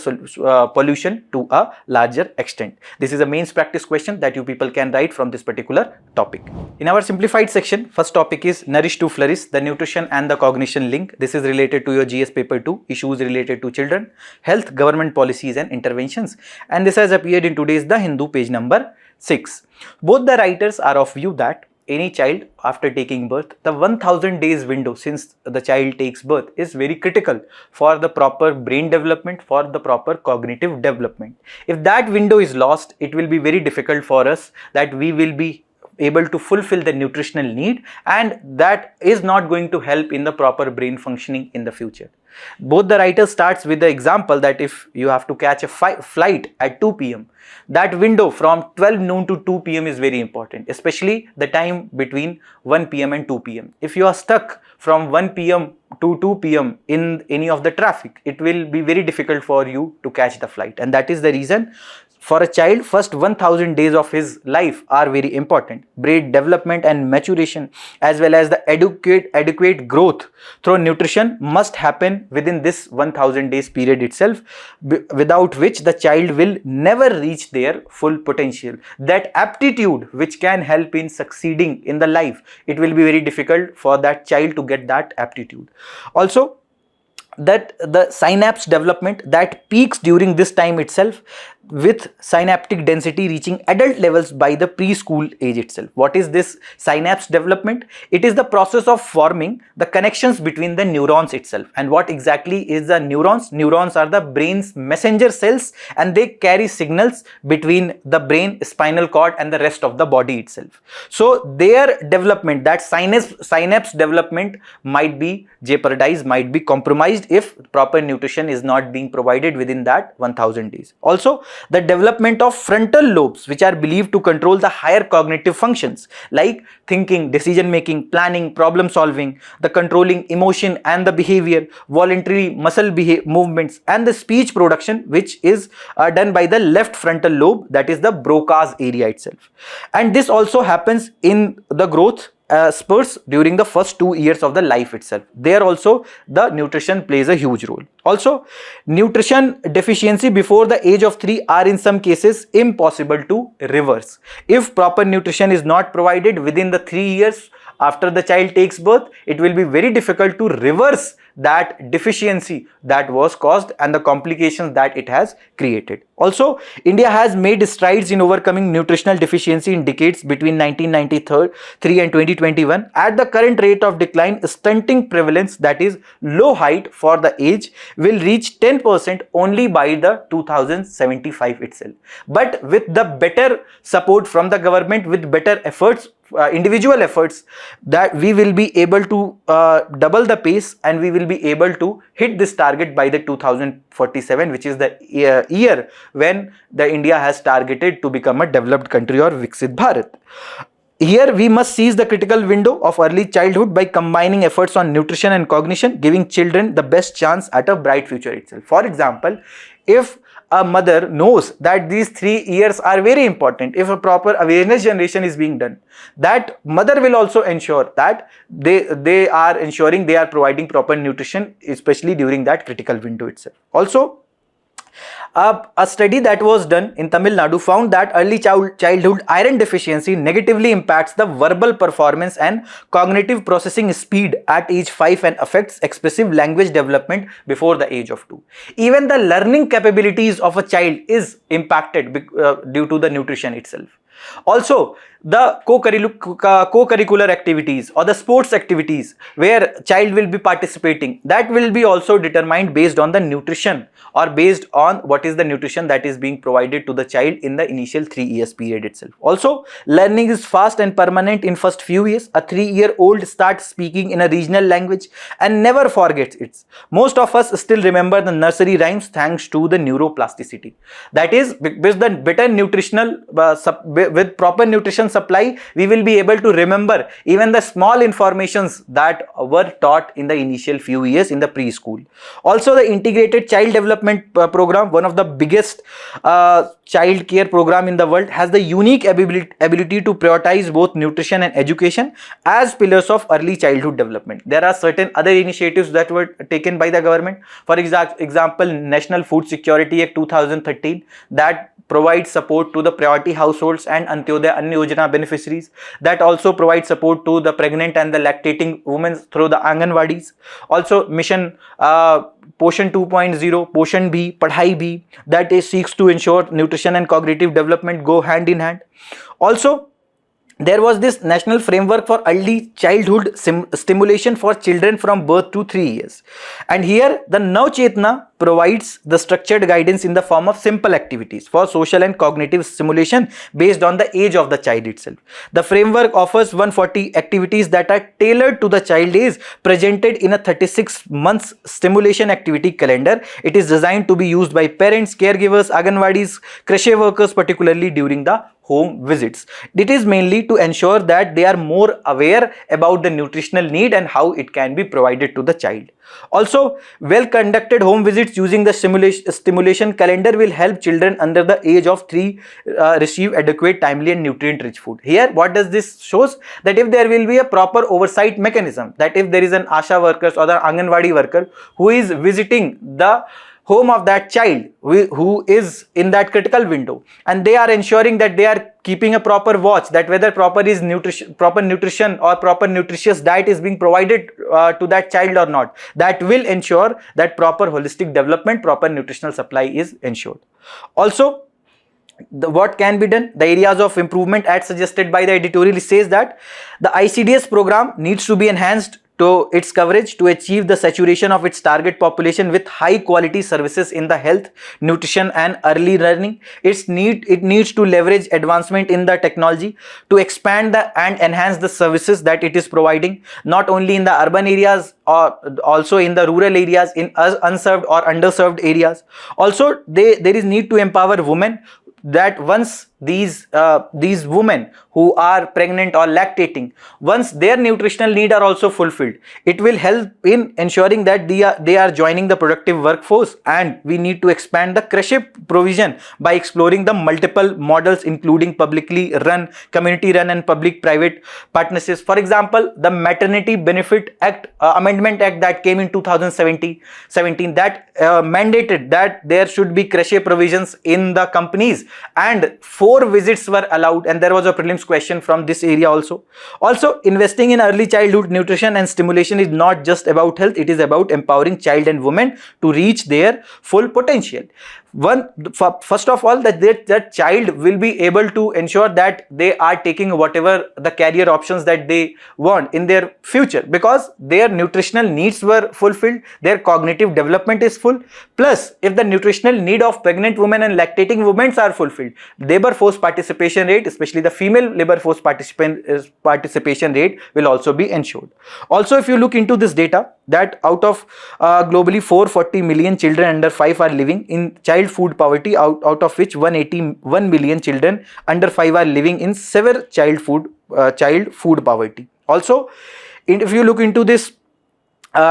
S1: pollution to a larger extent. This is a mains practice question that you people can write from this particular topic. In our simplified section, first topic is Nourish to Flourish, the nutrition and the cognition link. This is related to your GS paper 2, issues related to children, health, government policies and interventions, and this has appeared in today's The Hindu, page number 6. Both the writers are of view that any child after taking birth, the 1000 days window since the child takes birth is very critical for the proper brain development, for the proper cognitive development. If that window is lost, it will be very difficult for us that we will be able to fulfill the nutritional need, and that is not going to help in the proper brain functioning in the future. Both the writer starts with the example that if you have to catch a flight at 2 p.m, that window from 12 noon to 2 p.m is very important, especially the time between 1 p.m and 2 p.m. If you are stuck from 1 p.m to 2 p.m in any of the traffic, it will be very difficult for you to catch the flight, and that is the reason for a child, first 1000 days of his life are very important. Brain development and maturation, as well as the adequate growth through nutrition must happen within this 1000 days period itself, without which the child will never reach their full potential. That aptitude which can help in succeeding in the life, it will be very difficult for that child to get that aptitude. Also, that the synapse development that peaks during this time itself, with synaptic density reaching adult levels by the preschool age itself. What is this synapse development? It is the process of forming the connections between the neurons itself. And what exactly is the neurons? Neurons are the brain's messenger cells, and they carry signals between the brain, spinal cord and the rest of the body itself. So their development, that synapse development, might be jeopardized, might be compromised if proper nutrition is not being provided within that 1000 days. Also, the development of frontal lobes, which are believed to control the higher cognitive functions like thinking, decision making, planning, problem solving, the controlling emotion and the behavior, voluntary muscle movements, and the speech production, which is done by the left frontal lobe, that is the Broca's area itself. And this also happens in the growth spurs during the first 2 years of the life itself. There also the nutrition plays a huge role. Also, nutrition deficiency before the age of 3 are in some cases impossible to reverse. If proper nutrition is not provided within the 3 years after the child takes birth, it will be very difficult to reverse that deficiency that was caused and the complications that it has created. Also, India has made strides in overcoming nutritional deficiency in decades between 1993 and 2021. At the current rate of decline, stunting prevalence, that is low height for the age, will reach 10% only by the 2075 itself. But with the better support from the government, with better efforts, individual efforts, that we will be able to double the pace, and we will be able to hit this target by the 2047, which is the year when the India has targeted to become a developed country, or Viksit Bharat. Here we must seize the critical window of early childhood by combining efforts on nutrition and cognition, giving children the best chance at a bright future itself. For example, if a mother knows that these 3 years are very important, if a proper awareness generation is being done, that mother will also ensure that they are ensuring they are providing proper nutrition, especially during that critical window itself. Also, a study that was done in Tamil Nadu found that early childhood iron deficiency negatively impacts the verbal performance and cognitive processing speed at age 5 and affects expressive language development before the age of 2. Even the learning capabilities of a child is impacted due to the nutrition itself. Also, the co-curricular activities or the sports activities where child will be participating, that will be also determined based on the nutrition, or based on what is the nutrition that is being provided to the child in the initial 3 years period itself. Also, learning is fast and permanent in first few years. A 3-year-old starts speaking in a regional language and never forgets it. Most of us still remember the nursery rhymes thanks to the neuroplasticity. That is, with the better nutritional with proper nutrition supply, we will be able to remember even the small informations that were taught in the initial few years in the preschool. Also, the integrated child development program, one of the biggest child care program in the world, has the unique ability to prioritize both nutrition and education as pillars of early childhood development. There are certain other initiatives that were taken by the government. For example, National Food Security Act 2013 that provides support to the priority households and Antyodaya Anna Yojana beneficiaries, that also provides support to the pregnant and the lactating women through the Anganwadis. Also, Mission Poshan 2.0, Poshan Bhi, Padhai Bhi, that seeks to ensure nutrition and cognitive development go hand in hand. Also, there was this national framework for early childhood stimulation for children from birth to 3 years. And here the Nav Chetna provides the structured guidance in the form of simple activities for social and cognitive stimulation based on the age of the child itself. The framework offers 140 activities that are tailored to the child age, presented in a 36 months stimulation activity calendar. It is designed to be used by parents, caregivers, Anganwadis, crèche workers, particularly during the home visits. It is mainly to ensure that they are more aware about the nutritional need and how it can be provided to the child. Also, well conducted home visits using the stimulation calendar will help children under the age of 3 receive adequate, timely and nutrient rich food. Here, what does this shows? That if there will be a proper oversight mechanism, that if there is an ASHA worker or the Anganwadi worker who is visiting the home of that child who is in that critical window, and they are ensuring that they are keeping a proper watch that whether proper nutrition or proper nutritious diet is being provided to that child or not, that will ensure that proper holistic development, proper nutritional supply is ensured. Also, what can be done, the areas of improvement as suggested by the editorial says that the ICDS program needs to be enhanced to its coverage to achieve the saturation of its target population with high quality services in the health, nutrition and early learning. It needs to leverage advancement in the technology to expand and enhance the services that it is providing, not only in the urban areas or also in the rural areas, in unserved or underserved areas. Also, there is need to empower women, that once these women who are pregnant or lactating, once their nutritional need are also fulfilled, it will help in ensuring that they are joining the productive workforce. And we need to expand the creche provision by exploring the multiple models, including publicly run, community run, and public private partnerships. For example, the Maternity Benefit Act, Amendment Act that came in 2017 that mandated that there should be creche provisions in the companies, and 4 visits were allowed, and there was a prelims question from this area also. Also, investing in early childhood nutrition and stimulation is not just about health, it is about empowering child and women to reach their full potential. First of all, that child will be able to ensure that they are taking whatever the career options that they want in their future, because their nutritional needs were fulfilled, their cognitive development is full. Plus, if the nutritional need of pregnant women and lactating women are fulfilled, labor force participation rate, especially the female labor force participation rate, will also be ensured. Also, if you look into this data, that out of globally 440 million children under 5 are living in child food poverty, out of which 181 million children under 5 are living in severe child food poverty. Also, if you look into this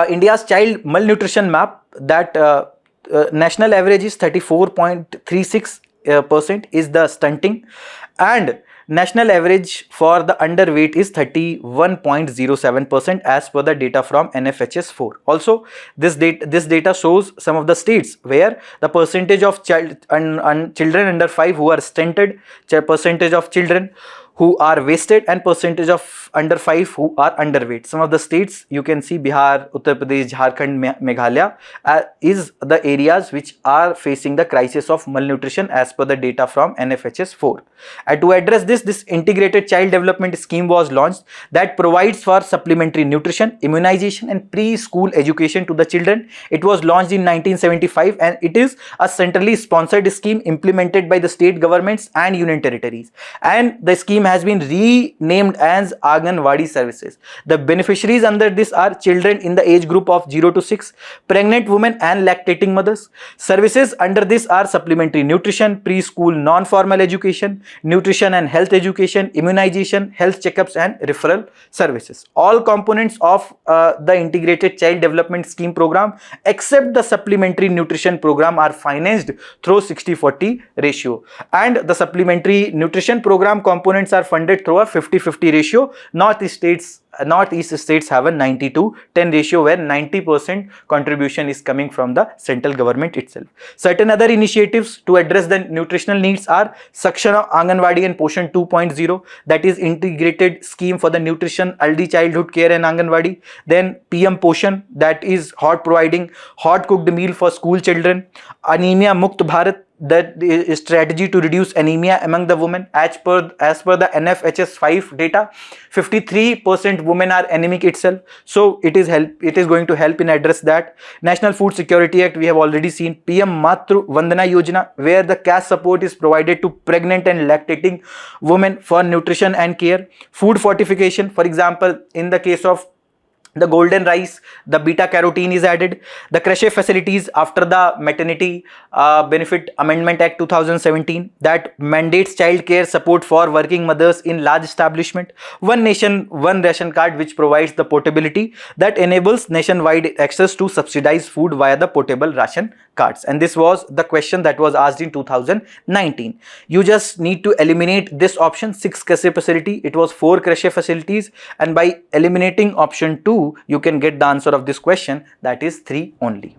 S1: India's child malnutrition map, that national average is 34.36% is the stunting, and national average for the underweight is 31.07% as per the data from NFHS 4. Also, this data shows some of the states where the percentage of children under 5 who are stunted, percentage of children who are wasted, and percentage of under 5 who are underweight. Some of the states you can see, Bihar, Uttar Pradesh, Jharkhand, Meghalaya is the areas which are facing the crisis of malnutrition as per the data from NFHS 4. And to address this integrated child development scheme was launched that provides for supplementary nutrition, immunization, and preschool education to the children. It was launched in 1975, and it is a centrally sponsored scheme implemented by the state governments and union territories. And the scheme has been renamed as Anganwadi services. The beneficiaries under this are children in the age group of 0 to 6, pregnant women, and lactating mothers. Services under this are supplementary nutrition, preschool non-formal education, nutrition and health education, immunization, health checkups, and referral services. All components of the integrated child development scheme program except the supplementary nutrition program are financed through 60-40 ratio, and the supplementary nutrition program components are funded through a 50-50 ratio. Northeast states have a 90-10 ratio, where 90% contribution is coming from the central government itself. Certain other initiatives to address the nutritional needs are Sakshana Anganwadi and Poshan 2.0, that is integrated scheme for the nutrition, early childhood care and Anganwadi. Then PM Poshan, that is providing hot cooked meal for school children. Anemia Mukt Bharat, that is strategy to reduce anemia among the women. As per the NFHS 5 data, 53% women are anemic itself, so it is going to help in address that. National Food Security Act, we have already seen. PM Matru Vandana Yojana, where the cash support is provided to pregnant and lactating women for nutrition and care. Food fortification, for example, in the case of the golden rice, the beta carotene is added. The creche facilities after the Maternity Benefit Amendment Act 2017 that mandates child care support for working mothers in large establishment. One nation, one ration card, which provides the portability that enables nationwide access to subsidized food via the portable ration cards. And this was the question that was asked in 2019. You just need to eliminate this option 6 creche facility. It was 4 creche facilities, and by eliminating option 2, you can get the answer of this question, that is 3 only.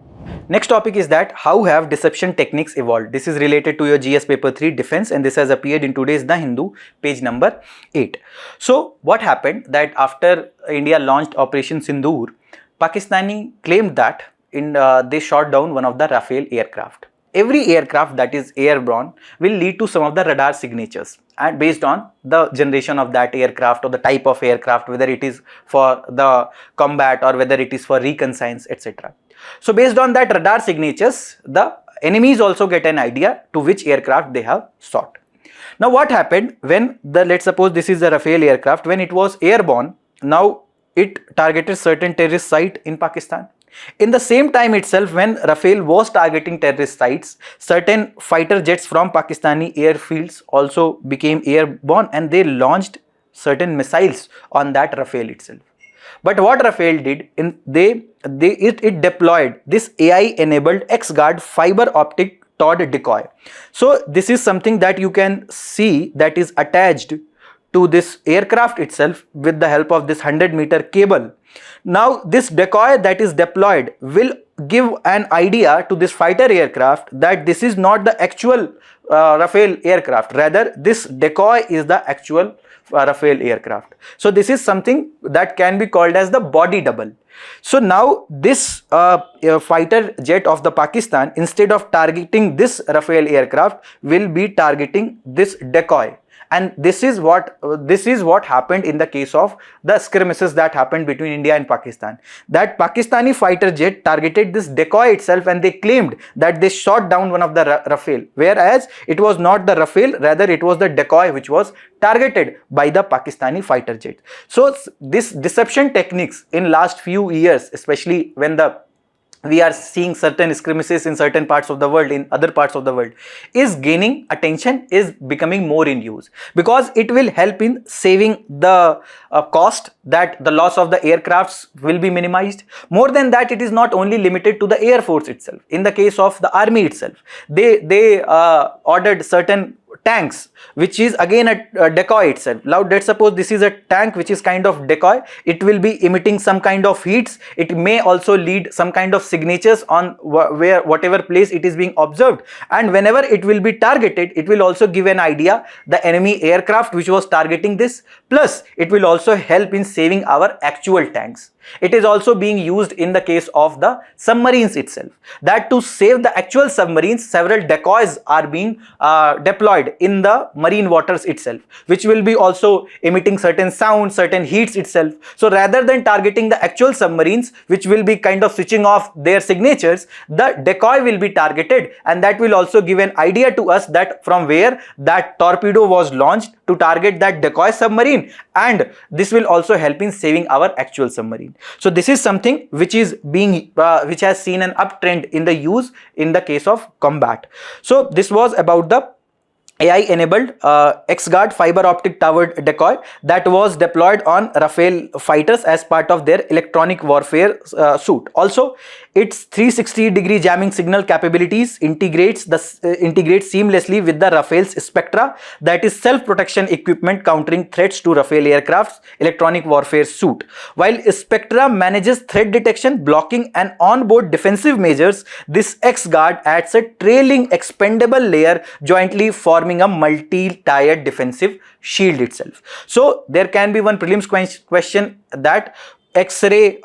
S1: Next topic is that how have deception techniques evolved. This is related to your GS paper 3 defense, and this has appeared in today's The Hindu, page number 8. So what happened that after India launched Operation Sindoor, Pakistani claimed that they shot down one of the Rafale aircraft. Every aircraft that is airborne will lead to some of the radar signatures, and based on the generation of that aircraft or the type of aircraft, whether it is for the combat or whether it is for reconnaissance, etc. So based on that radar signatures, the enemies also get an idea to which aircraft they have shot. Now what happened when let's suppose this is a Rafale aircraft, when it was airborne, now it targeted certain terrorist site in Pakistan. In the same time itself, when Rafale was targeting terrorist sites, certain fighter jets from Pakistani airfields also became airborne and they launched certain missiles on that Rafale itself. But what Rafale did, it deployed this AI-enabled X-Guard fiber optic towed decoy. So this is something that you can see that is attached to this aircraft itself with the help of this 100-meter cable. Now this decoy that is deployed will give an idea to this fighter aircraft that this is not the actual Rafale aircraft, rather this decoy is the actual Rafale aircraft. So this is something that can be called as the body double. So now this fighter jet of the Pakistan, instead of targeting this Rafale aircraft, will be targeting this decoy. And this is what happened in the case of the skirmishes that happened between India and Pakistan. That Pakistani fighter jet targeted this decoy itself and they claimed that they shot down one of the Rafale, whereas it was not the Rafale, rather it was the decoy which was targeted by the Pakistani fighter jet. So this deception techniques in last few years, especially when we are seeing certain skirmishes in certain parts of the world, in other parts of the world, is gaining attention, is becoming more in use, because it will help in saving the cost, that the loss of the aircrafts will be minimized. More than that, it is not only limited to the Air Force itself. In the case of the army itself, they ordered certain tanks, which is again a decoy itself. Now let's suppose this is a tank which is kind of decoy. It will be emitting some kind of heats. It may also lead some kind of signatures on whatever place it is being observed, and whenever it will be targeted, it will also give an idea the enemy aircraft which was targeting this. Plus it will also help in saving our actual tanks. It is also being used in the case of the submarines itself, that to save the actual submarines, several decoys are being deployed in the marine waters itself, which will be also emitting certain sounds, certain heats itself. So rather than targeting the actual submarines, which will be kind of switching off their signatures, the decoy will be targeted, and that will also give an idea to us that from where that torpedo was launched to target that decoy submarine, and this will also help in saving our actual submarine. So this is something which is being which has seen an uptrend in the use in the case of combat. So this was about the AI-enabled X-Guard fiber optic towered decoy that was deployed on Rafale fighters as part of their electronic warfare suite. Also, its 360-degree jamming signal capabilities integrates seamlessly with the Rafale's Spectra, that is self-protection equipment countering threats to Rafale aircraft's electronic warfare suite. While Spectra manages threat detection, blocking and on-board defensive measures, this X-Guard adds a trailing expendable layer jointly forming a multi-tiered defensive shield itself. So there can be one prelims question that X-ray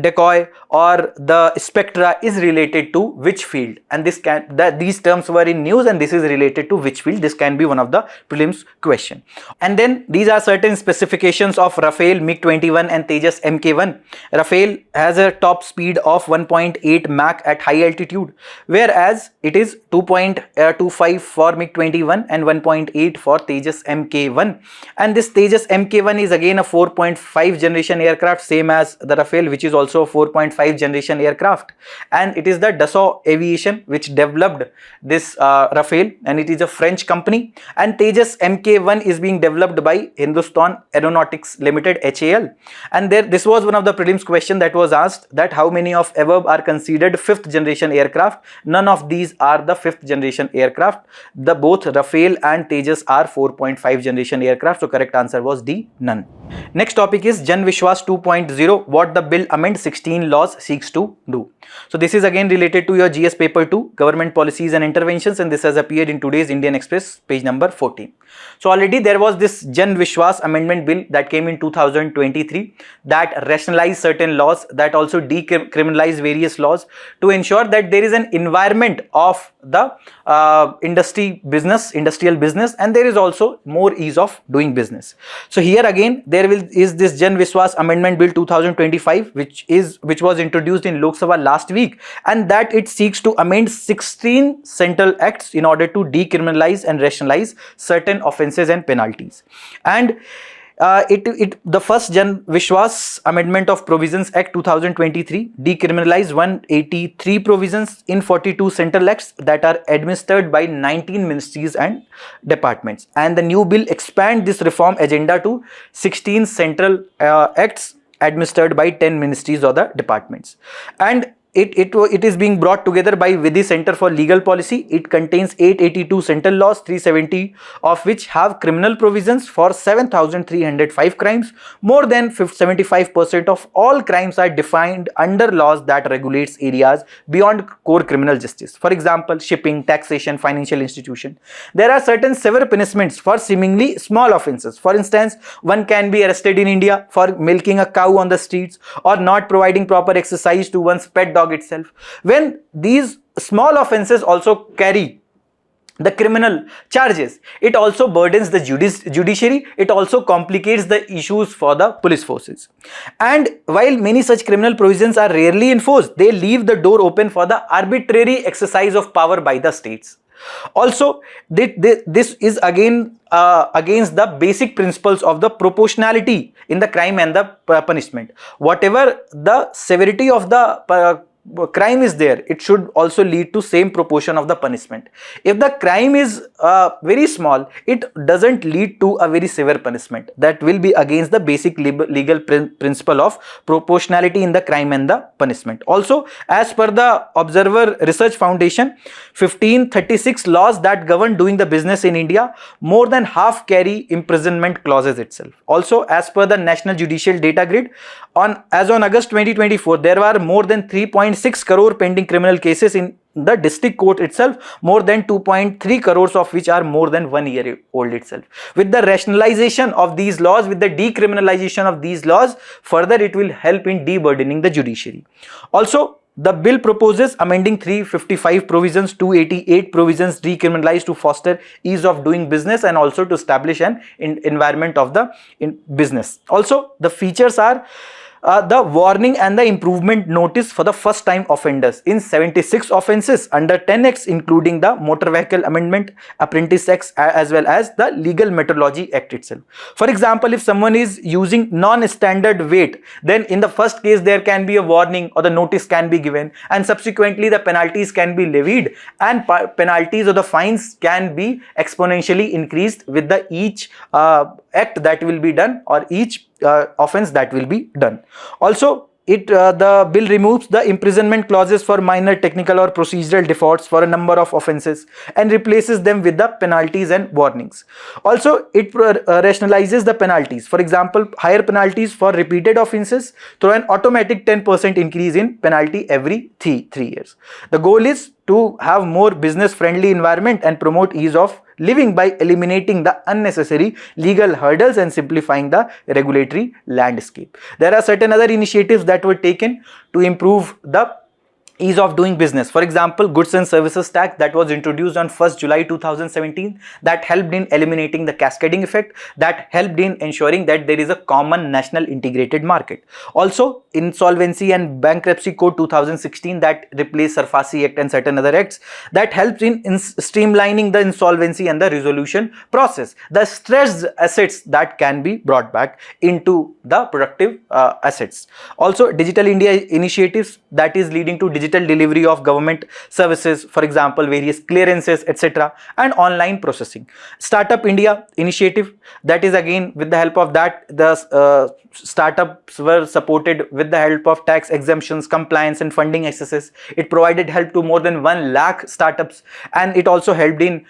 S1: decoy or the Spectra is related to which field, and these terms were in news, and this is related to which field. This can be one of the prelims question. And then these are certain specifications of Rafale MiG-21 and Tejas Mk1. Rafale has a top speed of 1.8 Mach at high altitude, whereas it is 2.25 for MiG-21 and 1.8 for Tejas Mk1. And this Tejas Mk1 is again a 4.5 generation aircraft, same as the Rafale, which is also 4.5 generation aircraft, and it is the Dassault Aviation which developed this Rafale, and it is a French company. And Tejas Mk1 is being developed by Hindustan Aeronautics Limited, HAL. And this was one of the prelims question that was asked, that how many of above are considered 5th generation aircraft. None of these are the 5th generation aircraft. Both Rafale and Tejas are 4.5 generation aircraft. So correct answer was D, none. Next topic is Jan Vishwas 2.0, what the bill amend 16 laws seeks to do. So this is again related to your GS paper 2, government policies and interventions, and this has appeared in today's Indian Express, page number 14. So already there was this Jan Vishwas amendment bill that came in 2023 that rationalized certain laws, that also decriminalized various laws to ensure that there is an environment of the industrial business, and there is also more ease of doing business. So here again there is this Jan Vishwas Amendment Bill 2025, which was introduced in Lok Sabha last week, and that it seeks to amend 16 central acts in order to decriminalize and rationalize certain offences and penalties. And The first Vishwas Amendment of Provisions Act 2023 decriminalized 183 provisions in 42 central acts that are administered by 19 ministries and departments, and the new bill expand this reform agenda to 16 central acts administered by 10 ministries or the departments. And it is being brought together by Vidhi Center for Legal Policy. It contains 882 central laws, 370 of which have criminal provisions for 7,305 crimes. More than 75% of all crimes are defined under laws that regulates areas beyond core criminal justice. For example, shipping, taxation, financial institution. There are certain severe punishments for seemingly small offences. For instance, one can be arrested in India for milking a cow on the streets or not providing proper exercise to one's pet dog itself. When these small offences also carry the criminal charges, it also burdens the judiciary. It also complicates the issues for the police forces. And while many such criminal provisions are rarely enforced, they leave the door open for the arbitrary exercise of power by the states. Also, this is again against the basic principles of the proportionality in the crime and the punishment. Whatever the severity of the crime is there, it should also lead to same proportion of the punishment. If the crime is very small, it doesn't lead to a very severe punishment. That will be against the basic legal principle of proportionality in the crime and the punishment. Also, as per the Observer Research Foundation, 1536 laws that govern doing the business in India, more than half carry imprisonment clauses itself. Also, as per the National Judicial Data Grid, as on August 2024, there were more than 3.6 crore pending criminal cases in the district court itself, more than 2.3 crores of which are more than 1 year old itself. With the rationalization of these laws, with the decriminalization of these laws, further it will help in deburdening the judiciary. Also, the bill proposes amending 355 provisions, 288 provisions decriminalized to foster ease of doing business and also to establish an environment of the business. Also, the features are the warning and the improvement notice for the first time offenders in 76 offences under 10X, including the Motor Vehicle Amendment, Apprentice Acts, as well as the Legal Metrology Act itself. For example, if someone is using non-standard weight, then in the first case there can be a warning or the notice can be given, and subsequently the penalties can be levied, and penalties or the fines can be exponentially increased with the each act that will be done or each offense that will be done. Also, the bill removes the imprisonment clauses for minor technical or procedural defaults for a number of offences and replaces them with the penalties and warnings. Also, it rationalizes the penalties. For example, higher penalties for repeated offences through an automatic 10% increase in penalty every 3 years. The goal is to have more business friendly environment and promote ease of living by eliminating the unnecessary legal hurdles and simplifying the regulatory landscape. There are certain other initiatives that were taken to improve the ease of doing business. For example, goods and services tax that was introduced on 1st July 2017 that helped in eliminating the cascading effect, that helped in ensuring that there is a common national integrated market. Also, Insolvency and Bankruptcy Code 2016 that replaced Sarfasi Act and certain other acts that helped in streamlining the insolvency and the resolution process. The stressed assets that can be brought back into the productive assets. Also, Digital India initiatives that is leading to digital delivery of government services, for example, various clearances, etc., and online processing. Startup India initiative, that is again with the help of that, the startups were supported with the help of tax exemptions, compliance and funding accesses. It provided help to more than 1 lakh startups, and it also helped in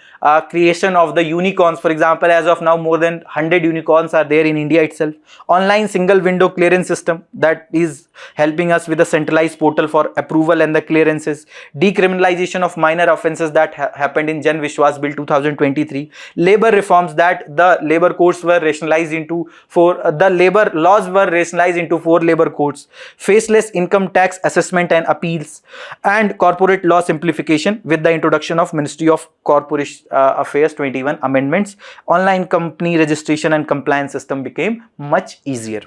S1: creation of the unicorns. For example, as of now, more than 100 unicorns are there in India itself. Online single window clearance system that is helping us with a centralized portal for approval and the clearances. Decriminalization of minor offences that happened in Jan Vishwas Bill 2023. Labor reforms that the labor codes were rationalized into the labor laws were rationalized into 4 labor codes. Faceless income tax assessment and appeals, and corporate law simplification with the introduction of Ministry of Corporate Affairs 21 amendments. Online company registration and compliance system became much easier.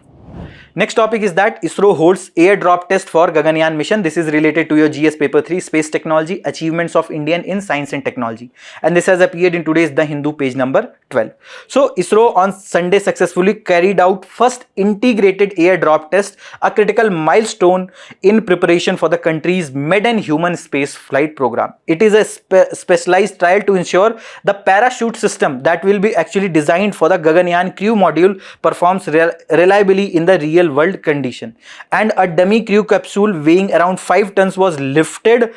S1: Next topic is that ISRO holds airdrop test for Gaganyan mission. This is related to your GS paper 3 space technology achievements of Indian in science and technology, and this has appeared in today's The Hindu page number 12. So ISRO on Sunday successfully carried out first integrated airdrop test, a critical milestone in preparation for the country's Maiden human space flight program. It is a specialized trial to ensure the parachute system that will be actually designed for the Gaganyan crew module performs reliably in the real world condition, and a dummy crew capsule weighing around 5 tons was lifted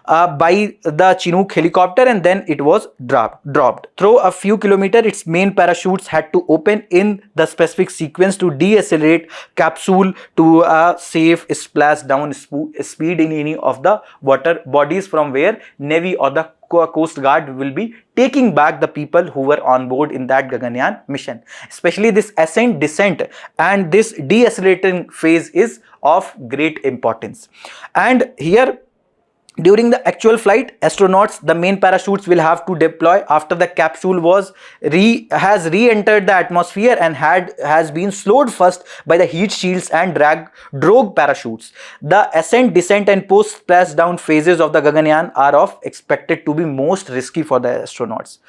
S1: by the Chinook helicopter, and then it was dropped. Through a few kilometers, its main parachutes had to open in the specific sequence to decelerate capsule to a safe splashdown speed in any of the water bodies from where Navy or the Coast Guard will be taking back the people who were on board in that Gaganyan mission. Especially this ascent, descent and this decelerating phase is of great importance. And here, during the actual flight, astronauts, the main parachutes will have to deploy after the capsule has re-entered the atmosphere and has been slowed first by the heat shields and drogue parachutes. The ascent, descent and post splashdown phases of the Gaganyan are expected to be most risky for the astronauts.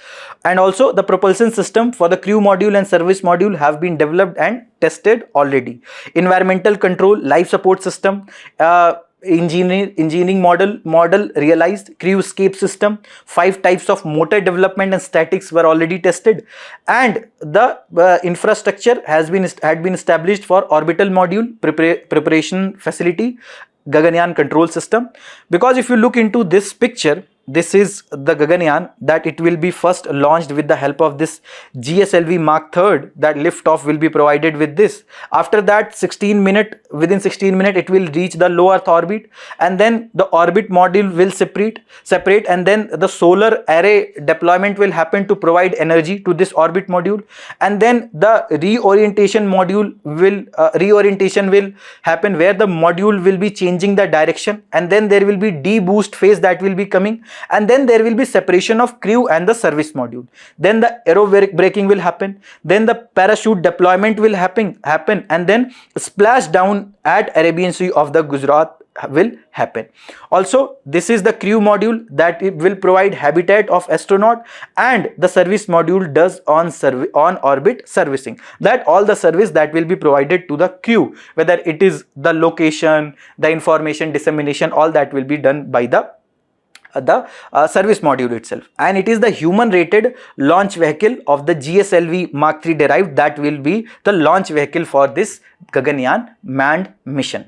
S1: And also the propulsion system for the crew module and service module have been developed and tested already. Environmental control, life support system, engineering model realized, crew escape system, 5 types of motor development and statics were already tested, and the infrastructure had been established for orbital module preparation facility, Gaganyan control system. Because if you look into this picture, this is the Gaganyan that it will be first launched with the help of this GSLV Mark III. That liftoff will be provided with this. After that, within 16 minutes it will reach the low Earth orbit, and then the orbit module will separate, and then the solar array deployment will happen to provide energy to this orbit module, and then the reorientation will happen where the module will be changing the direction, and then there will be deboost phase that will be coming, and then there will be separation of crew and the service module. Then the aerobraking will happen, then the parachute deployment will happen, and then splash down at Arabian Sea of the Gujarat will happen. Also, this is the crew module that it will provide habitat of astronaut, and the service module does on orbit servicing, that all the service that will be provided to the crew, whether it is the location, the information dissemination, all that will be done by the service module itself. And it is the human rated launch vehicle of the GSLV Mark III derived that will be the launch vehicle for this Gaganyan manned mission.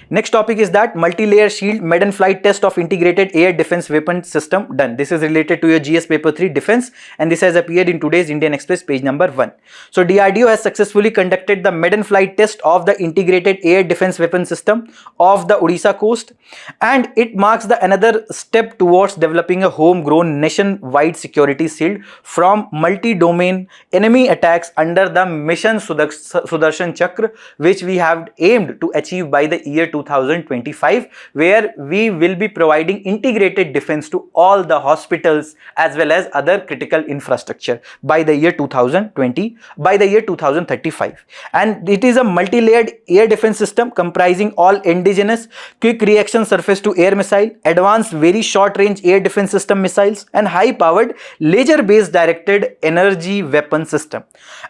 S1: Next topic is that multi-layer shield maiden flight test of integrated air defense weapon system done. This is related to your GS paper 3 defense, and this has appeared in today's Indian Express page number 1. So DRDO has successfully conducted the maiden flight test of the integrated air defense weapon system of the Odisha coast, and it marks the another step towards developing a homegrown nationwide security shield from multi-domain enemy attacks under the mission Sudarshan Chakra, which we have aimed to achieve by the year 2025, where we will be providing integrated defense to all the hospitals as well as other critical infrastructure by the year 2035. And it is a multi-layered air defense system comprising all indigenous quick reaction surface to air missile, advanced very short range air defense system missiles, and high powered laser based directed energy weapon system.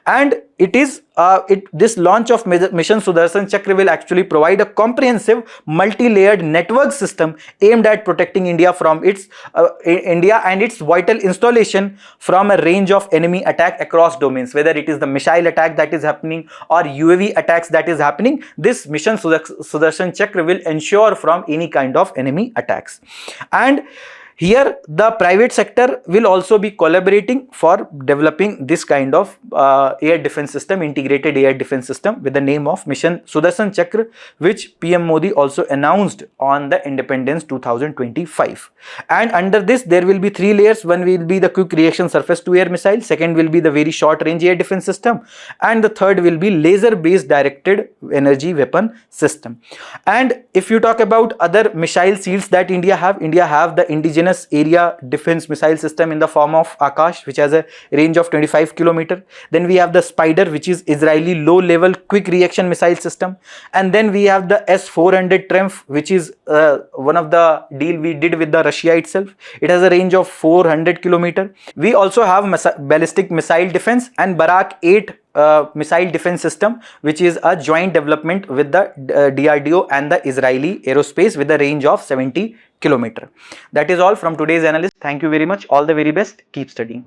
S1: And it is this launch of mission Sudarshan Chakra will actually provide a comprehensive multi-layered network system aimed at protecting India from India and its vital installation from a range of enemy attack across domains, whether it is the missile attack that is happening or UAV attacks that is happening. This mission Sudarshan Chakra will ensure from any kind of enemy attacks. And here the private sector will also be collaborating for developing this kind of air defense system, integrated air defense system with the name of mission Sudarshan Chakra, which PM Modi also announced on the Independence 2025. And under this there will be 3 layers. One will be the quick reaction surface to air missile, second will be the very short range air defense system, and the third will be laser based directed energy weapon system. And if you talk about other missile shields that India have the indigenous wilderness area defense missile system in the form of Akash, which has a range of 25 km. Then we have the Spider, which is Israeli low level quick reaction missile system. And then we have the S-400 Triumph, which is one of the deal we did with the Russia itself. It has a range of 400 km. We also have ballistic missile defense and Barak 8 missile defense system, which is a joint development with the DRDO and the Israeli aerospace with a range of 70 km. That is all from today's analyst. Thank you very much. All the very best. Keep studying.